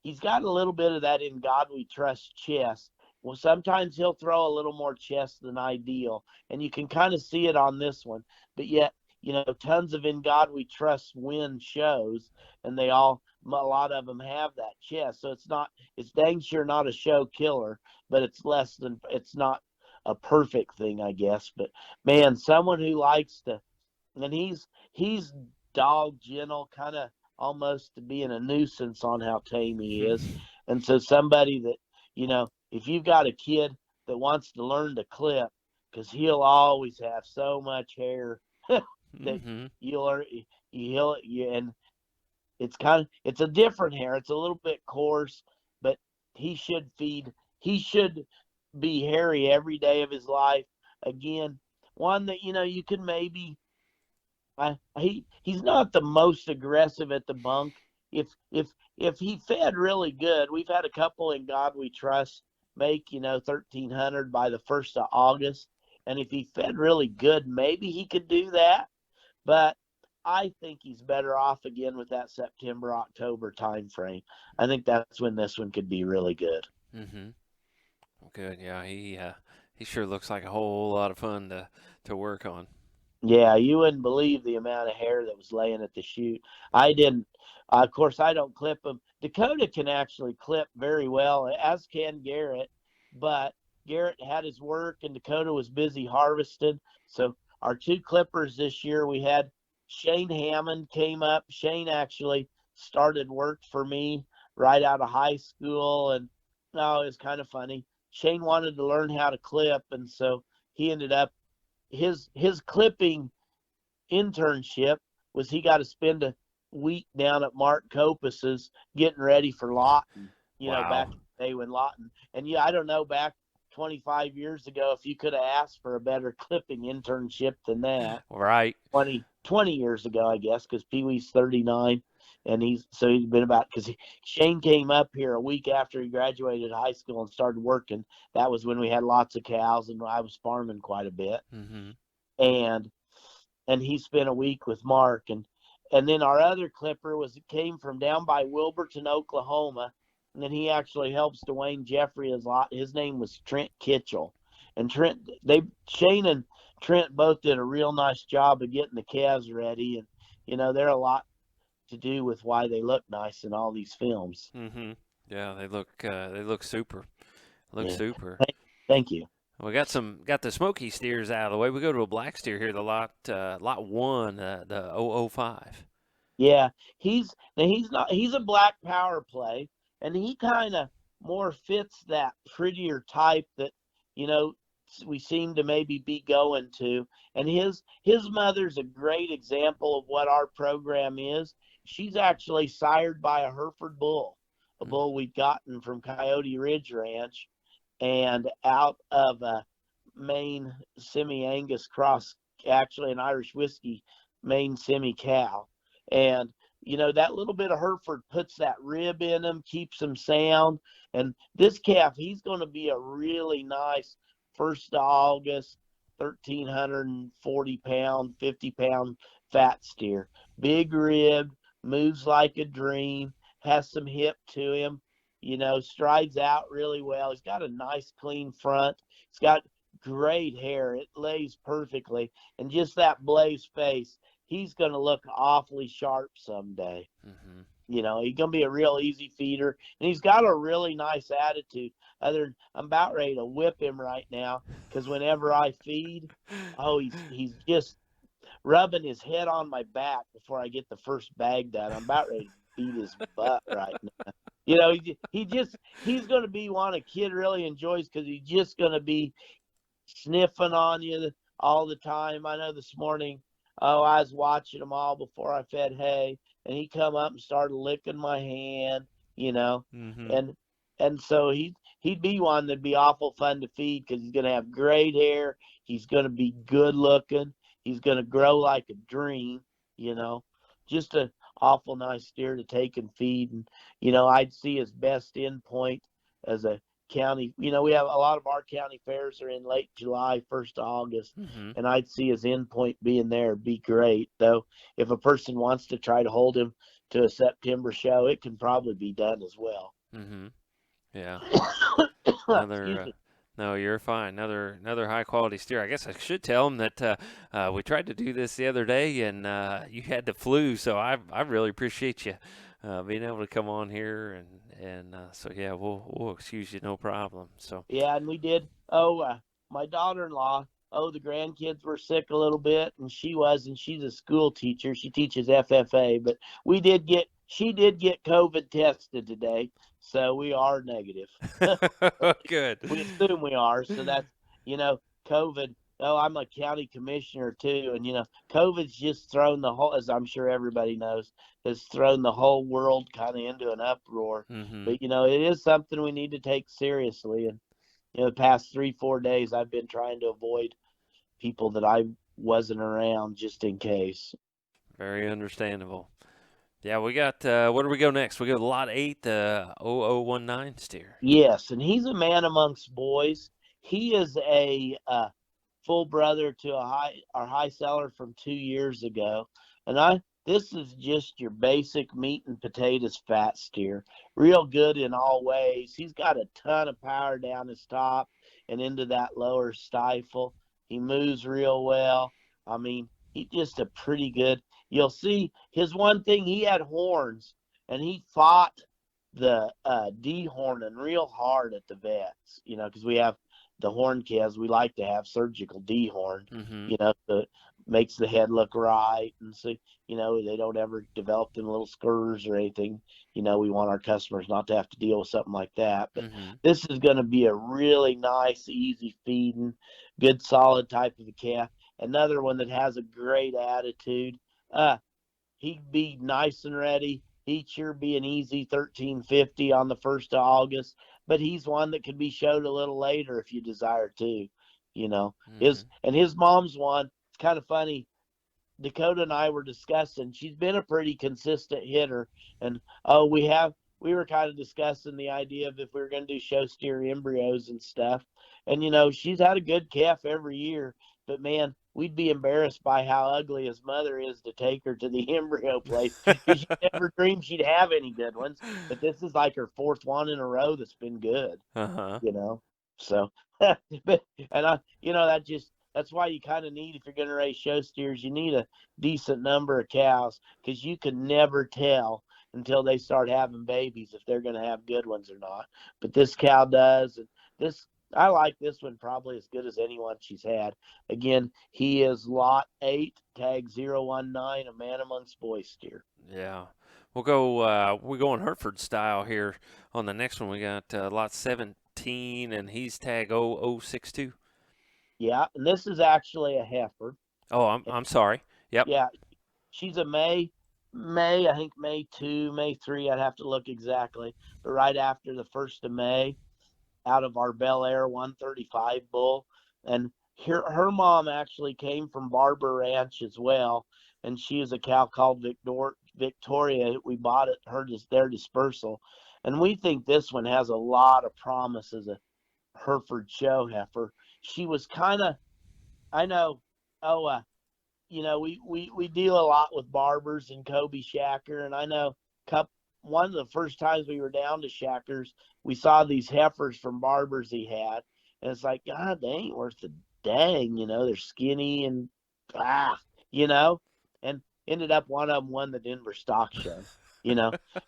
He's got a little bit of that in God We Trust chest. Well, sometimes he'll throw a little more chest than ideal, and you can kind of see it on this one. But yet, tons of In God We Trust win shows, and a lot of them have that chest. So it's dang sure not a show killer, but it's not a perfect thing, I guess. But man, someone who likes to, and he's dog gentle, kind of almost to being a nuisance on how tame he is. And so somebody that, if you've got a kid that wants to learn to clip, because he'll always have so much hair that Mm-hmm. and it's a different hair. It's a little bit coarse, but he should feed. He should be hairy every day of his life. Again, one that you can maybe. He's not the most aggressive at the bunk. If he fed really good, we've had a couple in God We Trust make 1,300 by the 1st of August, and if he fed really good, maybe he could do that. But I think he's better off again with that September October time frame. I think that's when this one could be really good. Mm-hmm. Good. Yeah, he sure looks like a whole lot of fun to work on. Yeah, you wouldn't believe the amount of hair that was laying at the chute. I didn't. Of course, I don't clip them. Dakota can actually clip very well, as can Garrett. But Garrett had his work, and Dakota was busy harvesting. So our two clippers this year, we had Shane Hammond came up. Shane actually started work for me right out of high school, and it was kind of funny. Shane wanted to learn how to clip, and so he ended up his clipping internship was he got to spend a week down at Mark Copus's getting ready for Lawton, Wow. back in the day when Lawton, and I don't know, back 25 years ago, if you could have asked for a better clipping internship than that. Right. 20 years ago, I guess, because Pee Wee's 39. And he's been about, because Shane came up here a week after he graduated high school and started working. That was when we had lots of cows and I was farming quite a bit. Mm-hmm. And he spent a week with Mark, and then our other clipper came from down by Wilburton, Oklahoma, and then he actually helps Dwayne Jeffrey a lot. His name was Trent Kitchell, and Shane and Trent both did a real nice job of getting the calves ready, and they're a lot to do with why they look nice in all these films. Mm-hmm. Yeah, they look super. Look Yeah, super. thank you. We got the smoky steers out of the way. We go to a black steer here, the lot 1, the 005. Yeah, he's a black power play, and he kind of more fits that prettier type that you know we seem to maybe be going to. And his mother's a great example of what our program is. She's actually sired by a Hereford bull, a bull we've gotten from Coyote Ridge Ranch, and out of a Maine Semi Angus cross, actually an Irish whiskey Maine Semi cow. And that little bit of Hereford puts that rib in him, keeps him sound. And this calf, he's going to be a really nice 1st of August, 1,340 pound, 50 pound fat steer. Big ribbed, moves like a dream, has some hip to him, strides out really well. He's got a nice clean front. He's got great hair. It lays perfectly. And just that blaze face, he's going to look awfully sharp someday. Mm-hmm. He's going to be a real easy feeder, and he's got a really nice attitude. I'm about ready to whip him right now, because whenever I feed, he's just rubbing his head on my back before I get the first bag done. I'm about ready to beat his butt right now. He's going to be one a kid really enjoys because he's just going to be sniffing on you all the time. I know this morning, I was watching him all before I fed hay, and he come up and started licking my hand, Mm-hmm. and so he'd be one that'd be awful fun to feed because he's going to have great hair. He's going to be good looking. He's going to grow like a dream, just a awful nice steer to take and feed. And, I'd see his best end point as a county. We have a lot of our county fairs are in late July, 1st of August, Mm-hmm. and I'd see his end point being there be great. Though if a person wants to try to hold him to a September show, it can probably be done as well. Mm-hmm. Yeah. Excuse Another. me. No, you're fine. Another high quality steer. I guess I should tell him that we tried to do this the other day, and you had the flu. So I really appreciate you being able to come on here, and so yeah, we'll excuse you, no problem. So. Yeah, and we did. My daughter-in-law. The grandkids were sick a little bit, and she's a school teacher. She teaches FFA, but she did get COVID tested today, so we are negative. Good. We assume we are. So that's, COVID. Oh, I'm a county commissioner too. And, COVID's just thrown the whole, as I'm sure everybody knows, has thrown the whole world kind of into an uproar. Mm-hmm. But, it is something we need to take seriously. And, the past 3, 4 days, I've been trying to avoid people that I wasn't around just in case. Very understandable. Yeah, we got, where do we go next? We go to lot 8, 0019 steer. Yes. And he's a man amongst boys. He is a, full brother to our high seller from 2 years ago. And this is just your basic meat and potatoes fat steer. Real good in all ways. He's got a ton of power down his top and into that lower stifle. He moves real well. I mean, he's just a pretty good. You'll see his one thing, he had horns and he fought the dehorning real hard at the vets, because we have the horn calves, we like to have surgical dehorn, Mm-hmm. that makes the head look right. And so, they don't ever develop them little spurs or anything. We want our customers not to have to deal with something like that. But Mm-hmm. this is going to be a really nice, easy feeding, good, solid type of a calf. Another one that has a great attitude. He'd be nice and ready. He'd sure be an easy 1350 on the 1st of August, but he's one that could be showed a little later if you desire to. Mm-hmm. His mom's one. It's kind of funny. Dakota and I were discussing. She's been a pretty consistent hitter, and we were kind of discussing the idea of if we were going to do show steer embryos and stuff. And she's had a good calf every year, but man, we'd be embarrassed by how ugly his mother is to take her to the embryo place because she never dreamed she'd have any good ones. But this is like her 4th one in a row that's been good, Uh-huh. So, but that's why you kind of need, if you're going to raise show steers, you need a decent number of cows because you can never tell until they start having babies if they're going to have good ones or not. But this cow does, and I like this one probably as good as anyone she's had. Again, he is lot 8, tag 019, a man amongst boys steer. Yeah. We're going Hereford style here on the next one. We got lot 17, and he's tag 0062. Yeah, and this is actually a heifer. Oh, I'm sorry. Yep. Yeah, she's a May, I think May 2, May 3, I'd have to look exactly, but right after the 1st of May, out of our Bel Air 135 bull. And her mom actually came from Barber Ranch as well, and she is a cow called Victoria. We bought their dispersal, and we think this one has a lot of promise as a Hereford show heifer. She was kind of, I know, we deal a lot with barbers and Kobe Shacker, and I know one of the first times we were down to Shacker's, we saw these heifers from barbers he had, and it's like, God, they ain't worth a dang, they're skinny and and ended up one of them won the Denver Stock Show.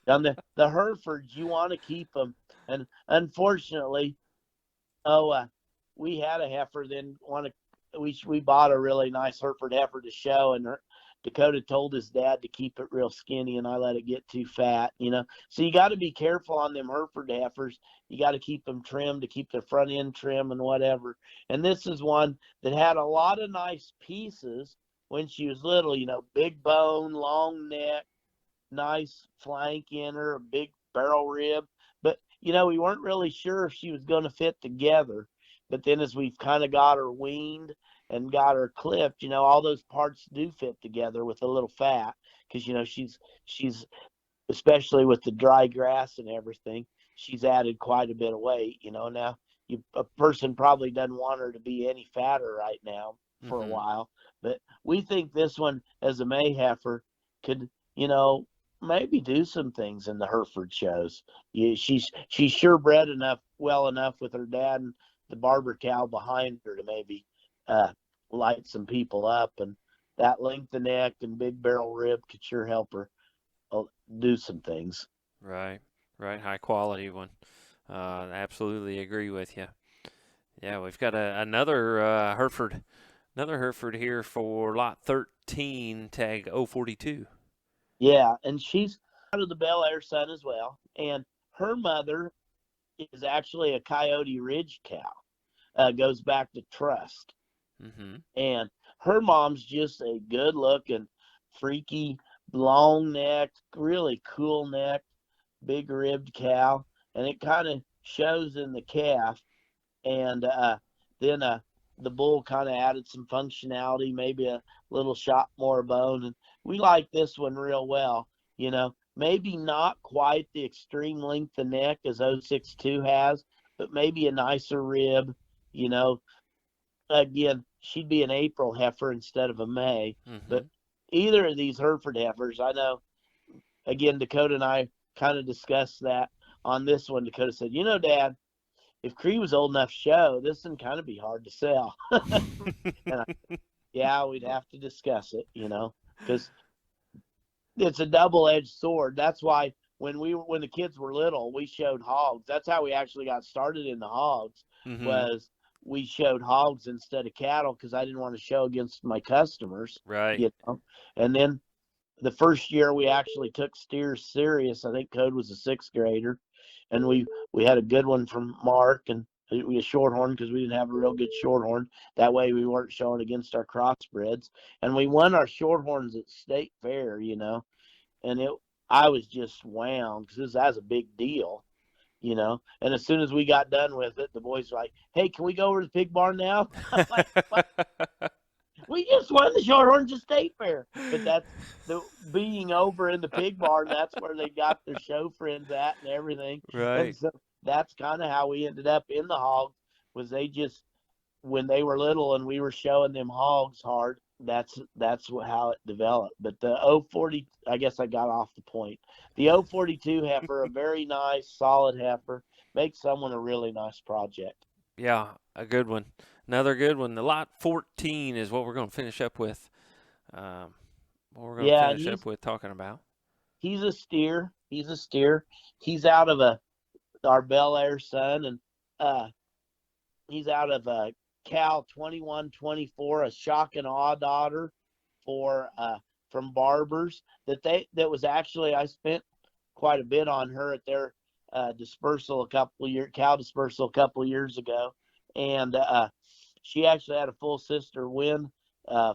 On the Herefords, you want to keep them, and unfortunately, we had a heifer, then we bought a really nice Hereford heifer to show, and Dakota told his dad to keep it real skinny, and I let it get too fat, So you got to be careful on them Hereford heifers. You got to keep them trimmed, to keep their front end trim and whatever. And this is one that had a lot of nice pieces when she was little, big bone, long neck, nice flank in her, a big barrel rib. But, we weren't really sure if she was going to fit together. But then as we've kind of got her weaned and got her clipped, all those parts do fit together with a little fat because, she's, especially with the dry grass and everything, she's added quite a bit of weight, Now, a person probably doesn't want her to be any fatter right now for a while. But we think this one, as a May heifer, could, maybe do some things in the Hereford shows. She's sure bred well enough with her dad and the Barber cow behind her to maybe light some people up, and that length of neck and big barrel rib could sure help her do some things. Right, high quality one. Absolutely agree with you. Yeah, we've got another Hereford here for lot 13, tag 042. Yeah, and she's out of the Bel Air son as well, and her mother is actually a Coyote Ridge cow. Goes back to Trust. And her mom's just a good-looking, freaky, long-necked, really cool-necked, big-ribbed cow, and it kind of shows in the calf. And then the bull kind of added some functionality, maybe a little shot more bone, and we like this one real well. Maybe not quite the extreme length of neck as 062 has, but maybe a nicer rib. Again, she'd be an April heifer instead of a May. But either of these Hereford heifers, I know, again, Dakota and I kind of discussed that on this one. Dakota said, Dad, if Cree was old enough to show, this would kind of be hard to sell. Yeah, we'd have to discuss it, because it's a double-edged sword. That's why when the kids were little, we showed hogs. That's how we actually got started in the hogs, was we showed hogs instead of cattle because I didn't want to show against my customers. Right. And then the first year we actually took steers serious. I think Code was a sixth grader, and we had a good one from Mark, and we had shorthorn because we didn't have a real good shorthorn. That way we weren't showing against our crossbreds, and we won our shorthorns at state fair, and I was just wound because that's a big deal. And as soon as we got done with it, the boys were like, "Hey, can we go over to the pig barn now?" I'm like, "What? We just won the Shorthorns at State Fair." But that's the being over in the pig barn. That's where they got their show friends at and everything. Right. And so that's kind of how we ended up in the hogs. Was they just, when they were little and we were showing them hogs hard, that's how it developed. But the 040, I guess I got off the point. The 042 heifer, a very nice, solid heifer, makes someone a really nice project. Yeah, a good one. Another good one. The lot 14 is what we're going to finish up with. What we're going to finish up with talking about. He's a steer. He's out of our Bel Air son, and he's out of a Cal 2124, a shock and awe daughter from Barbers that was actually, I spent quite a bit on her at their cow dispersal a couple of years ago, and she actually had a full sister win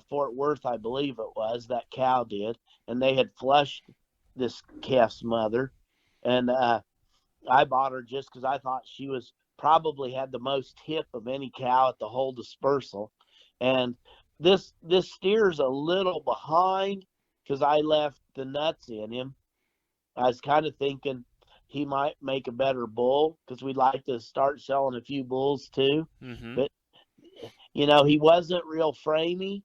Fort Worth, I believe it was, that cow did, and they had flushed this calf's mother, and I bought her just because I thought she was probably had the most hip of any cow at the whole dispersal. And this steer's a little behind because I left the nuts in him. I was kind of thinking he might make a better bull because we'd like to start selling a few bulls too. But he wasn't real framey.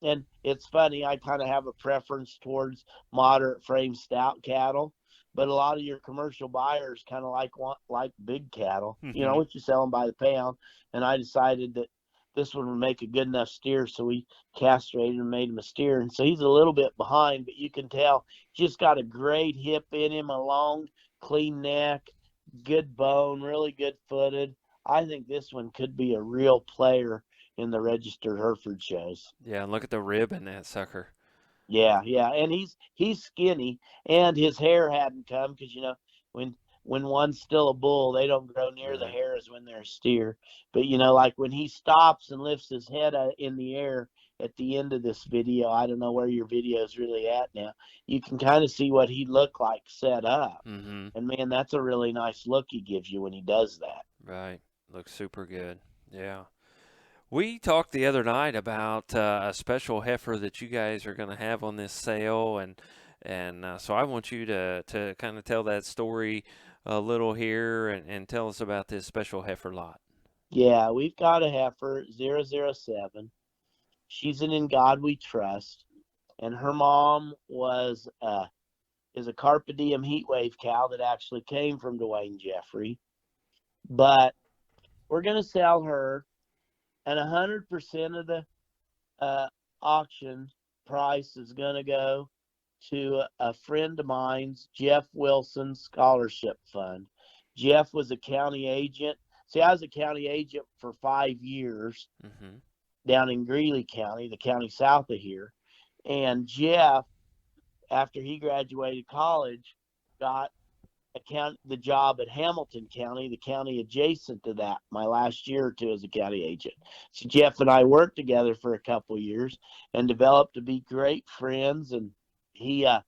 And it's funny, I kind of have a preference towards moderate frame stout cattle, but a lot of your commercial buyers kind of like big cattle, what you sell them by the pound. And I decided that this one would make a good enough steer, so we castrated and made him a steer. And so he's a little bit behind, but you can tell just got a great hip in him, a long, clean neck, good bone, really good footed. I think this one could be a real player in the registered Hereford shows. Yeah, and look at the rib in that sucker. Yeah, yeah, and he's skinny, and his hair hadn't come because when when one's still a bull, they don't grow near the Right. hair as when they're a steer. But like when he stops and lifts his head in the air at the end of this video, I don't know where your video is really at now. You can kind of see what he looked like set up, Mm-hmm. and man, that's a really nice look he gives you when he does that. Right. Looks super good. Yeah. We talked the other night about a special heifer that you guys are going to have on this sale, and so I want you to kind of tell that story a little here and tell us about this special heifer lot. Yeah, we've got a heifer 007. She's an In God We Trust, and her mom is a Carpe Diem heat wave cow that actually came from Dwayne Jeffrey. But we're going to sell her, and 100% of the uh, auction price is going to go to a friend of mine's, Jeff Wilson Scholarship Fund. Jeff was a county agent. See, I was a county agent for 5 years Mm-hmm. down in Greeley County, the county south of here. And Jeff, after he graduated college, got the job at Hamilton County, the county adjacent to that, my last year or two as a county agent. So Jeff and I worked together for a couple of years and developed to be great friends. And he uh,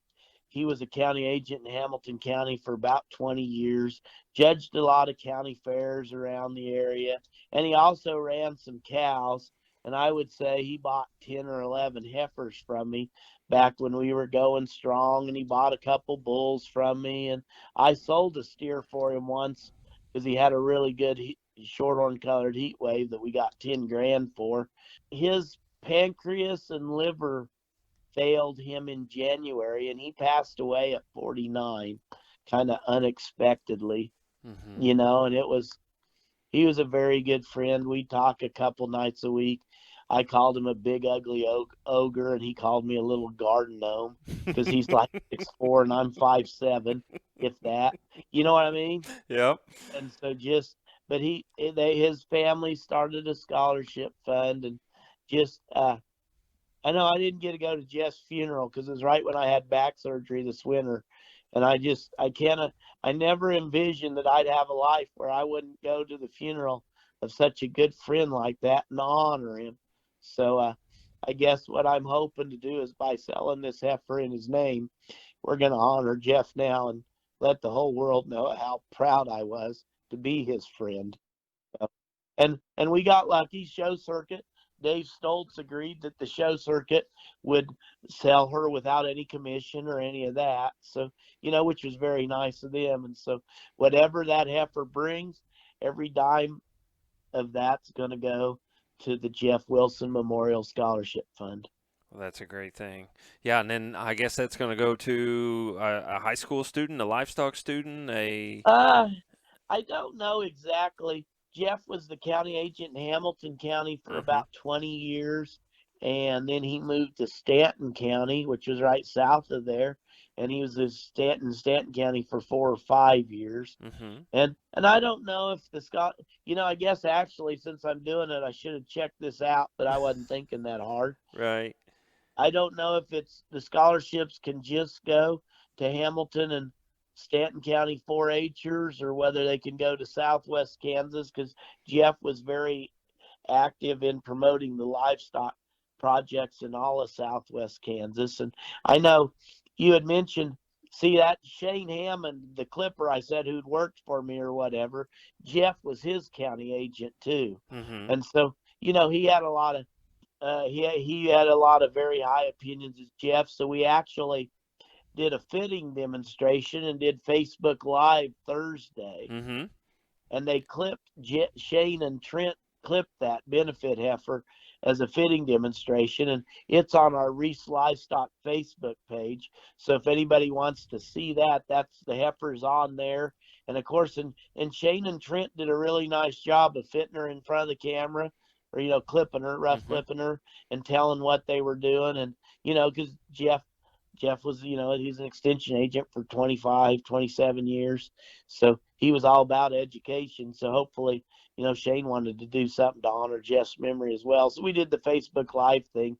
he was a county agent in Hamilton County for about 20 years, judged a lot of county fairs around the area, and he also ran some cows. And I would say he bought 10 or 11 heifers from me back when we were going strong, and he bought a couple bulls from me. And I sold a steer for him once because he had a really good shorthorn colored heat wave that we got 10 grand for. His pancreas and liver failed him in January, and he passed away at 49, kind of unexpectedly, Mm-hmm. and he was a very good friend. We talk a couple nights a week. I called him a big ugly ogre, and he called me a little garden gnome because he's like 6'4" and I'm 5'7", if that. You know what I mean? Yep. And so but his family started a scholarship fund, and just I know I didn't get to go to Jeff's funeral because it was right when I had back surgery this winter, and I never envisioned that I'd have a life where I wouldn't go to the funeral of such a good friend like that and honor him. So I guess what I'm hoping to do is by selling this heifer in his name, we're going to honor Jeff now and let the whole world know how proud I was to be his friend. And we got lucky. Show circuit. Dave Stoltz agreed that the show circuit would sell her without any commission or any of that. So, which was very nice of them. And so, whatever that heifer brings, every dime of that's going to go to the Jeff Wilson Memorial Scholarship Fund. Well, that's a great thing. Yeah, and then I guess that's going to go to a high school student, a livestock student, a. Uh, I don't know exactly. Jeff was the county agent in Hamilton County for Mm-hmm. about 20 years, and then he moved to Stanton County, which was right south of there, and he was in Stanton County for 4 or 5 years. Mm-hmm. And I don't know if I guess actually since I'm doing it, I should have checked this out, but I wasn't thinking that hard. Right. I don't know if it's the scholarships can just go to Hamilton and Stanton County 4-Hers or whether they can go to Southwest Kansas because Jeff was very active in promoting the livestock projects in all of Southwest Kansas. And I know you had mentioned, see that Shane Hammond, the clipper I said who'd worked for me or whatever, Jeff was his county agent too. Mm-hmm. And so, he had a lot of he had a lot of very high opinions of Jeff. So we actually did a fitting demonstration and did Facebook Live Thursday, Mm-hmm. and they clipped Shane and Trent clipped that benefit heifer as a fitting demonstration, and it's on our Reiss Livestock Facebook page. So if anybody wants to see that, that's the heifer's on there. And of course, and Shane and Trent did a really nice job of fitting her in front of the camera, or clipping her, rough Mm-hmm. clipping her, and telling what they were doing. And because Jeff was, he's an extension agent for 25, 27 years. So he was all about education. So hopefully, Shane wanted to do something to honor Jeff's memory as well. So we did the Facebook Live thing.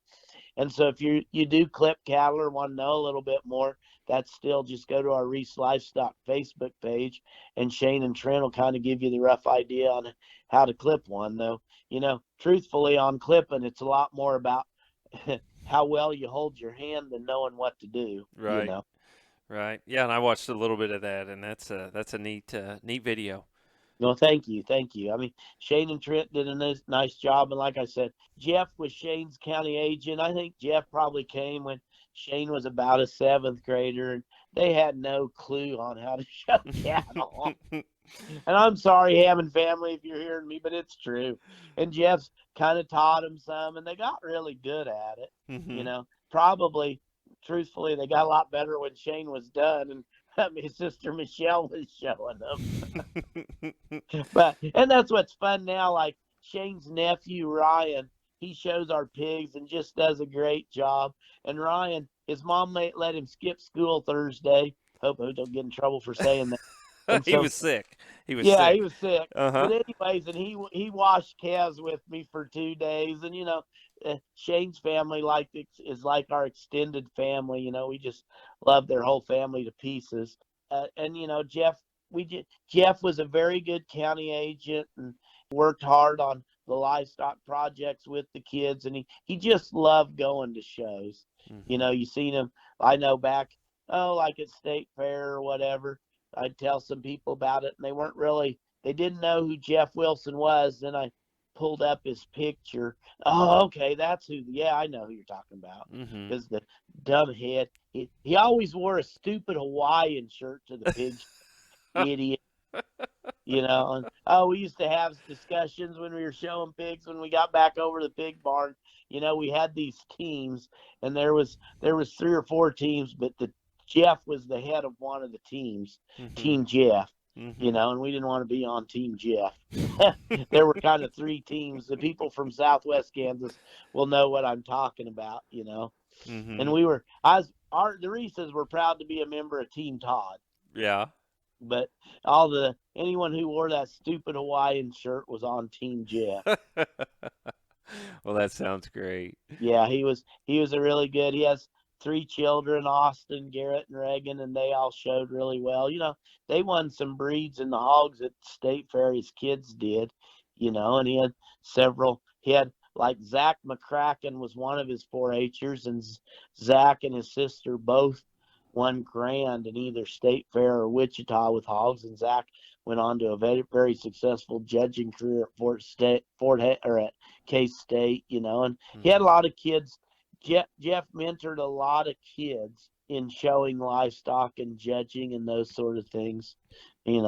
And so if you do clip cattle or want to know a little bit more, that's still just go to our Reiss Livestock Facebook page, and Shane and Trent will kind of give you the rough idea on how to clip one. Though, truthfully, on clipping, it's a lot more about how well you hold your hand than knowing what to do. Right. Right. Yeah, and I watched a little bit of that, and that's a neat video. No, thank you, thank you. I mean, Shane and Trent did a nice job, and like I said, Jeff was Shane's county agent. I think Jeff probably came when Shane was about a seventh grader, and they had no clue on how to show cattle. And I'm sorry, Hammond family, if you're hearing me, but it's true. And Jeff's kind of taught them some, and they got really good at it. Mm-hmm. Probably, truthfully, they got a lot better when Shane was done, and his sister Michelle was showing them. And that's what's fun now. Like Shane's nephew Ryan, he shows our pigs and just does a great job. And Ryan, his mom let him skip school Thursday. Hope I don't get in trouble for saying that. And He so, was sick. He was yeah, sick. he was sick. Uh-huh. But anyways, and he washed calves with me for 2 days. And Shane's family is like our extended family. We just love their whole family to pieces. And Jeff was a very good county agent and worked hard on the livestock projects with the kids, and he just loved going to shows. Mm-hmm. You seen him. I know back, like at State Fair or whatever. I'd tell some people about it, and they didn't know who Jeff Wilson was. Then I pulled up his picture. Oh, okay, that's who. Yeah, I know who you're talking about. Mm-hmm. Because the dumb head, he always wore a stupid Hawaiian shirt to the pig idiot. And we used to have discussions when we were showing pigs. When we got back over to the pig barn, we had these teams, and there was 3 or 4 teams, but Jeff was the head of one of the teams, Mm-hmm. Team Jeff. Mm-hmm. And we didn't want to be on Team Jeff. There were kind of 3 teams. The people from Southwest Kansas will know what I'm talking about. Mm-hmm. And the Reeses were proud to be a member of Team Todd. Yeah. But anyone who wore that stupid Hawaiian shirt was on Team Jeff. Well, that sounds great. Yeah, he was a really good. He has 3 children, Austin, Garrett, and Reagan, and they all showed really well. They won some breeds in the hogs at State Fair, his kids did, and he had several. He had, like, Zach McCracken was one of his 4-H'ers, and Zach and his sister both won grand in either State Fair or Wichita with hogs, and Zach went on to a very, very successful judging career at K-State, and Mm-hmm. he had a lot of kids. Jeff mentored a lot of kids in showing livestock and judging and those sort of things, and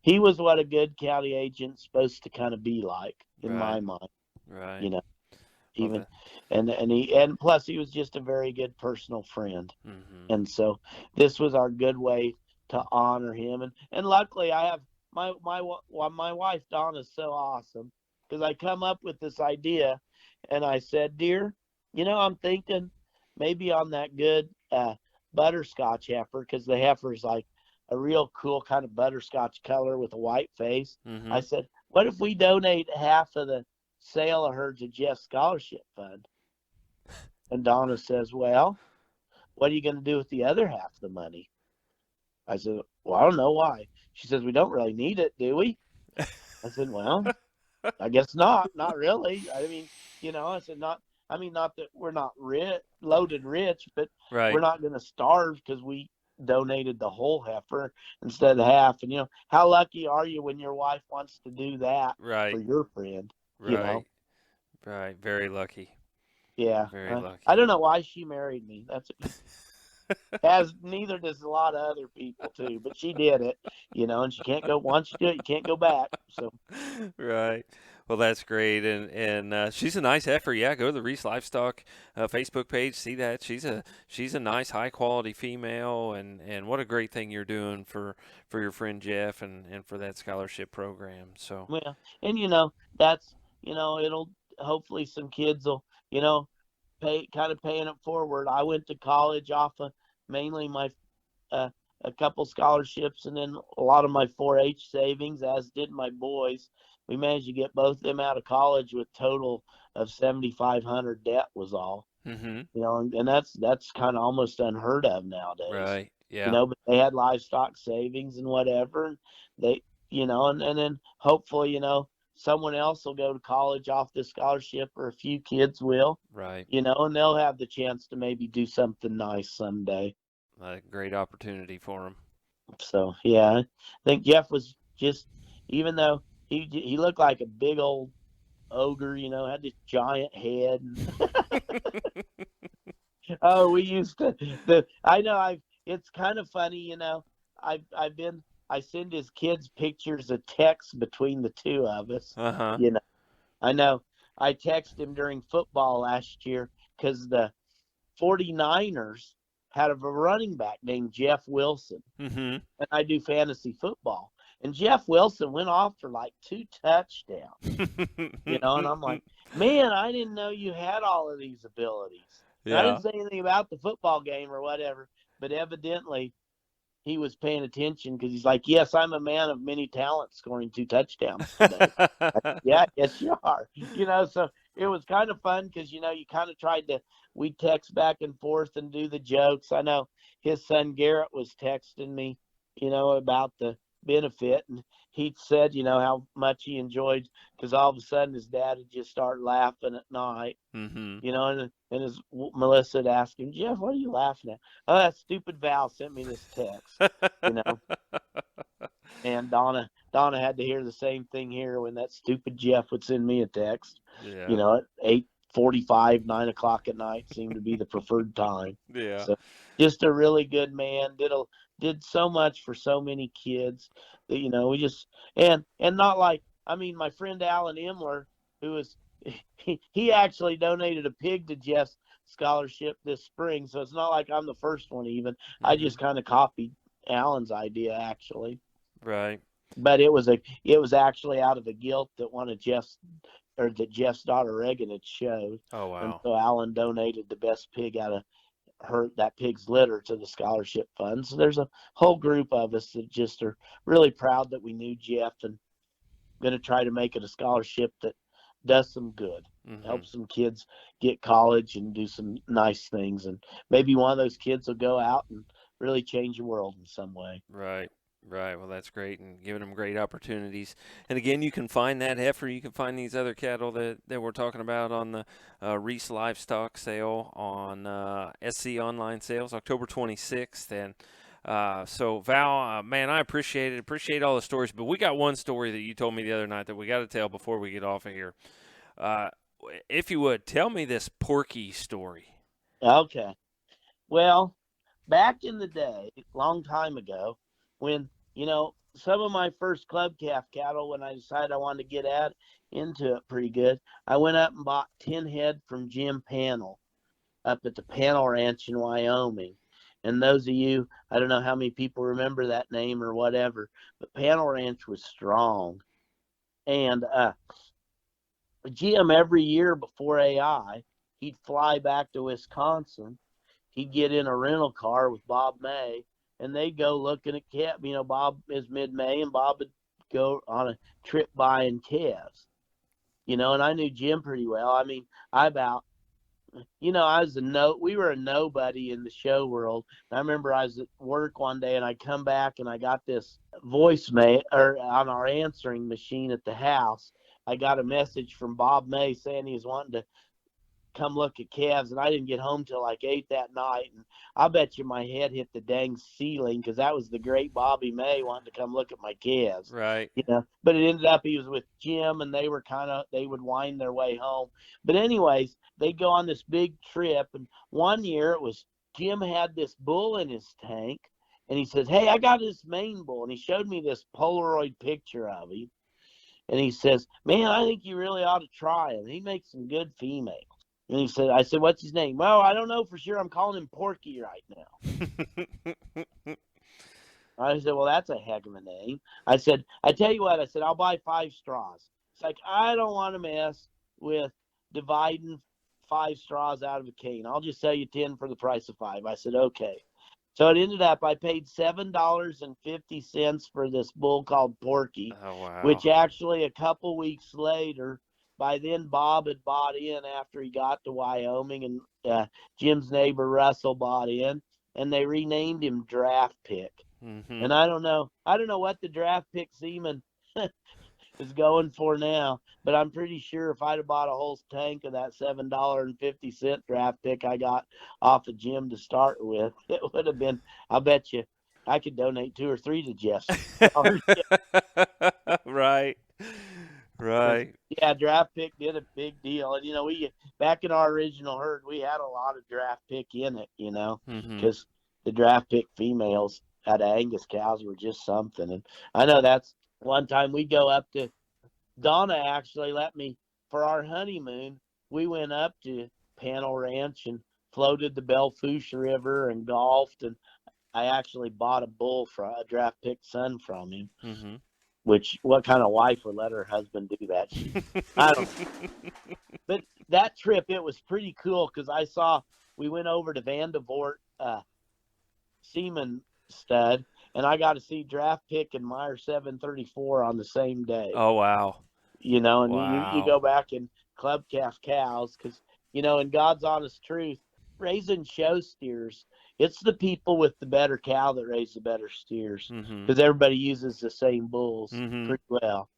he was what a good county agent's supposed to kind of be like, in my mind, Right. even, and plus he was just a very good personal friend. Mm-hmm. And so this was our good way to honor him. And luckily I have my wife Donna's so awesome, because I come up with this idea, and I said, dear, I'm thinking maybe on that good butterscotch heifer, because the heifer is like a real cool kind of butterscotch color with a white face. Mm-hmm. I said, what if we donate half of the sale of her to Jeff's scholarship fund? And Donna says, well, what are you going to do with the other half of the money? I said, well, I don't know. Why? She says, we don't really need it, do we? I said, well, I guess not really. I mean, I said, not that we're not loaded rich, but Right. we're not going to starve because we donated the whole heifer instead of half. And how lucky are you when your wife wants to do that for your friend? Right. Right. Very lucky. Yeah. Very lucky. I don't know why she married me. As neither does a lot of other people too, but she did it, and she can't go, once you do it, you can't go back. So Right. Well, that's great, and she's a nice heifer. Yeah, go to the Reiss Livestock Facebook page. See that she's a nice, high quality female, and what a great thing you're doing for your friend Jeff and for that scholarship program. So well, and that's it'll hopefully some kids will paying it forward. I went to college off of mainly my a couple scholarships, and then a lot of my 4-H savings, as did my boys. We managed to get both of them out of college with total of $7,500 debt was all. Mm-hmm. And that's kind of almost unheard of nowadays. Right. Yeah. But they had livestock savings and whatever. And they, and then hopefully, someone else will go to college off this scholarship, or a few kids will, Right. and they'll have the chance to maybe do something nice someday. A great opportunity for them. So, yeah, I think Jeff was just, even though he looked like a big old ogre, had this giant head. Oh, we used to I know it's kind of funny, I send his kids pictures of text between the two of us. Uh-huh. I know I texted him during football last year because the 49ers had a running back named Jeff Wilson, Mm-hmm. and I do fantasy football. And Jeff Wilson went off for like 2 touchdowns, and I'm like, man, I didn't know you had all of these abilities. And I Yeah. didn't say anything about the football game or whatever, but evidently he was paying attention, because he's like, yes, I'm a man of many talents, scoring 2 touchdowns today. Yeah, yes, you are. So it was kind of fun because, you kind of tried to, we text back and forth and do the jokes. I know his son Garrett was texting me, about the benefit. And he said, how much he enjoyed, because all of a sudden his dad would just start laughing at night. Mm-hmm. And his Melissa would ask him, Jeff, what are you laughing at? Oh, that stupid Val sent me this text, you know. And Donna had to hear the same thing here when that stupid Jeff would send me a text. Yeah. At 8:45, 9 o'clock at night seemed to be the preferred time. Yeah. So just a really good man. Did so much for so many kids that, we just, and not like, I mean, my friend Alan Imler, who is, he actually donated a pig to Jeff's scholarship this spring. So it's not like I'm the first one even. I Mm-hmm. just kind of copied Alan's idea, actually. Right. But it was actually out of the gilt that Jeff's daughter Reagan had showed. Oh, And wow. so Alan donated the best pig out of that pig's litter to the scholarship fund. So there's a whole group of us that just are really proud that we knew Jeff, and going to try to make it a scholarship that does some good, Mm-hmm. help some kids get college and do some nice things. And maybe one of those kids will go out and really change the world in some way. Right. Right. Well, that's great, and giving them great opportunities. And again, you can find that heifer. You can find these other cattle that we're talking about on the Reiss Livestock Sale on SC Online Sales, October 26th. And so, Val, man, I appreciate it. Appreciate all the stories. But we got one story that you told me the other night that we got to tell before we get off of here. If you would, tell me this Porky story. Okay. Well, back in the day, long time ago, when, some of my first club calf cattle, when I decided I wanted to get into it pretty good, I went up and bought 10 head from Jim Panel up at the Panel Ranch in Wyoming. And those of you, I don't know how many people remember that name or whatever, but Panel Ranch was strong. And Jim, every year before AI, he'd fly back to Wisconsin. He'd get in a rental car with Bob May, and they'd go looking at calves. Bob is mid-May, and Bob would go on a trip buying calves. And I knew Jim pretty well. I mean, I was we were a nobody in the show world. And I remember I was at work one day, and I come back and I got this voicemail, or on our answering machine at the house, I got a message from Bob May saying he was wanting to come look at calves, and I didn't get home till like 8 that night. And I bet you my head hit the dang ceiling, because that was the great Bobby May wanting to come look at my calves. Right. But it ended up he was with Jim, and they would wind their way home. But anyways, they go on this big trip, and one year it was Jim had this bull in his tank, and he says, hey, I got this Maine bull, and he showed me this Polaroid picture of him, and he says, man, I think you really ought to try him. He makes some good females. And I said, what's his name? Well, I don't know for sure. I'm calling him Porky right now. I said, well, that's a heck of a name. I said, I tell you what, I'll buy 5 straws. It's like, I don't want to mess with dividing 5 straws out of a cane. I'll just sell you 10 for the price of 5. I said, okay. So it ended up, I paid $7.50 for this bull called Porky, Oh, wow. which actually a couple weeks later by then Bob had bought in after he got to Wyoming, and Jim's neighbor Russell bought in, and they renamed him Draft Pick. Mm-hmm. And I don't know what the Draft Pick semen is going for now, but I'm pretty sure if I'd have bought a whole tank of that $7.50 Draft Pick I got off of Jim to start with, it would have been, I bet you I could donate 2 or 3 to Jeff's. Right. Right. Yeah, Draft Pick did a big deal. And, we back in our original herd, we had a lot of Draft Pick in it, Mm-hmm. because the Draft Pick females out of Angus cows were just something. And I know that's one time we go up to, Donna actually let me, for our honeymoon, we went up to Panel Ranch and floated the Belle Fourche River and golfed. And I actually bought a bull for a Draft Pick son from him. Mm-hmm. Which, what kind of wife would let her husband do that? I don't. But that trip, it was pretty cool because we went over to Vandevort Seaman Stud, and I got to see Draft Pick and Meyer 734 on the same day. Oh, wow. And wow. you go back and club calf cows because, in God's honest truth, raising show steers, it's the people with the better cow that raise the better steers because everybody uses the same bulls pretty well.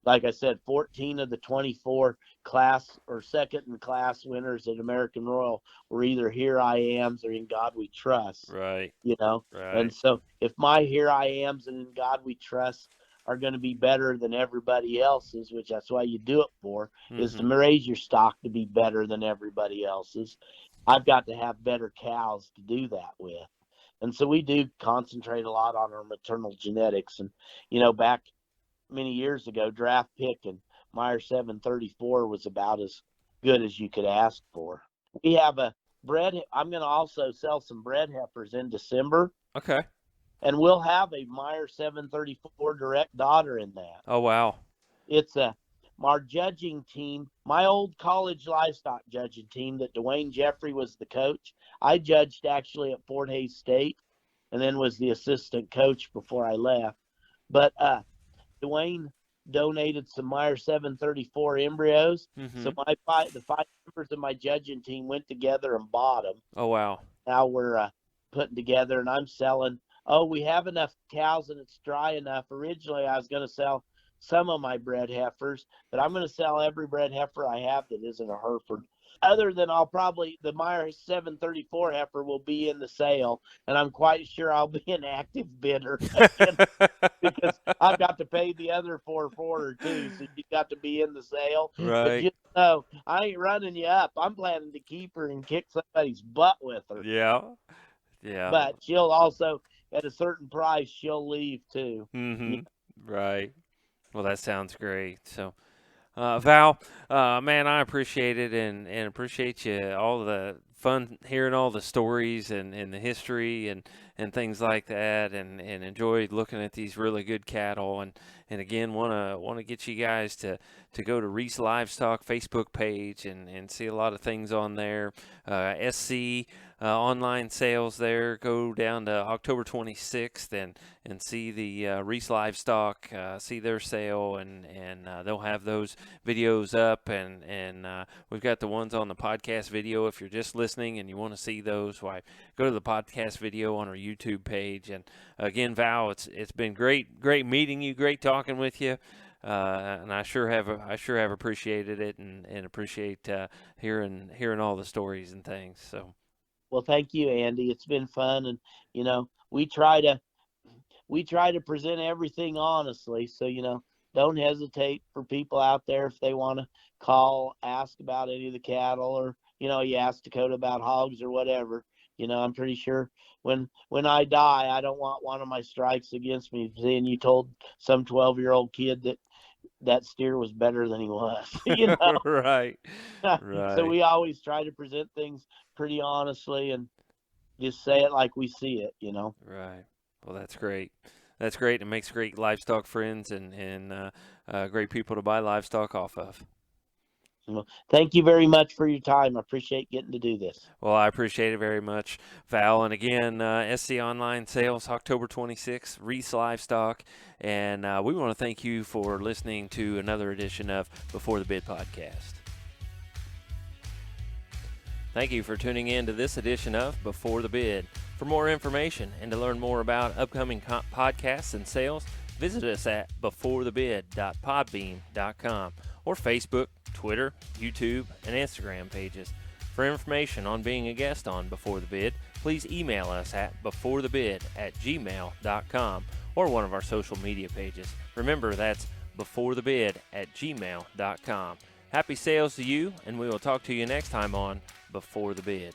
Like I said, 14 of the 24 class or second in class winners at American Royal were either Here I Am's or In God We Trust. Right. Right. And so if my Here I Am's and In God We Trust are going to be better than everybody else's, which that's why you do it for, is to raise your stock to be better than everybody else's. I've got to have better cows to do that with. And so we do concentrate a lot on our maternal genetics. And, back many years ago, Draft Pick and Meyer 734 was about as good as you could ask for. We have I'm going to also sell some bred heifers in December. Okay. And we'll have a Meyer 734 direct daughter in that. Oh, wow. It's our judging team, my old college livestock judging team that Dwayne Jeffrey was the coach. I judged actually at Fort Hays State and then was the assistant coach before I left. But Dwayne donated some Meyer 734 embryos. So the 5 members of my judging team went together and bought them. Oh, wow. Now we're putting together, and I'm selling. Oh, we have enough cows and it's dry enough. Originally, I was going to sell some of my bred heifers, but I'm going to sell every bred heifer I have that isn't a Hereford. Other than the Meyer 734 heifer will be in the sale, and I'm quite sure I'll be an active bidder because I've got to pay the other 4 too, so you got to be in the sale. Right. But just know, I ain't running you up. I'm planning to keep her and kick somebody's butt with her. Yeah. Yeah. But she'll also, at a certain price, she'll leave too. Right. Well, that sounds great. So, Val, man, I appreciate it and appreciate you, all the fun hearing all the stories and the history and things like that, and enjoyed looking at these really good cattle. And again, want to get you guys to go to Reiss Livestock Facebook page and see a lot of things on there. SC online sales there go down to October 26th and see the Reiss Livestock, see their sale, and they'll have those videos up, and we've got the ones on the podcast video. If you're just listening and you want to see those, why, go to the podcast video on our YouTube page. And again, Val, it's been great meeting you, great talking with you. And I sure have appreciated it and appreciate hearing all the stories and things. So, well, thank you, Andy. It's been fun, and we try to present everything honestly. So don't hesitate for people out there if they want to call, ask about any of the cattle, or you ask Dakota about hogs or whatever. I'm pretty sure when I die, I don't want one of my strikes against me saying you told some 12-year-old kid that steer was better than he was. Right. So we always try to present things pretty honestly and just say it like we see it. Right. Well, that's great. That's great. It makes great livestock friends and great people to buy livestock off of. Well, thank you very much for your time. I appreciate getting to do this. Well, I appreciate it very much, Val. And again, SC Online Sales, October 26th, Reiss Livestock. And we want to thank you for listening to another edition of Before the Bid podcast. Thank you for tuning in to this edition of Before the Bid. For more information and to learn more about upcoming podcasts and sales, visit us at beforethebid.podbean.com or Facebook, Twitter, YouTube, and Instagram pages. For information on being a guest on Before the Bid, please email us at beforethebid@gmail.com or one of our social media pages. Remember, that's beforethebid@gmail.com. Happy sales to you, and we will talk to you next time on Before the Bid.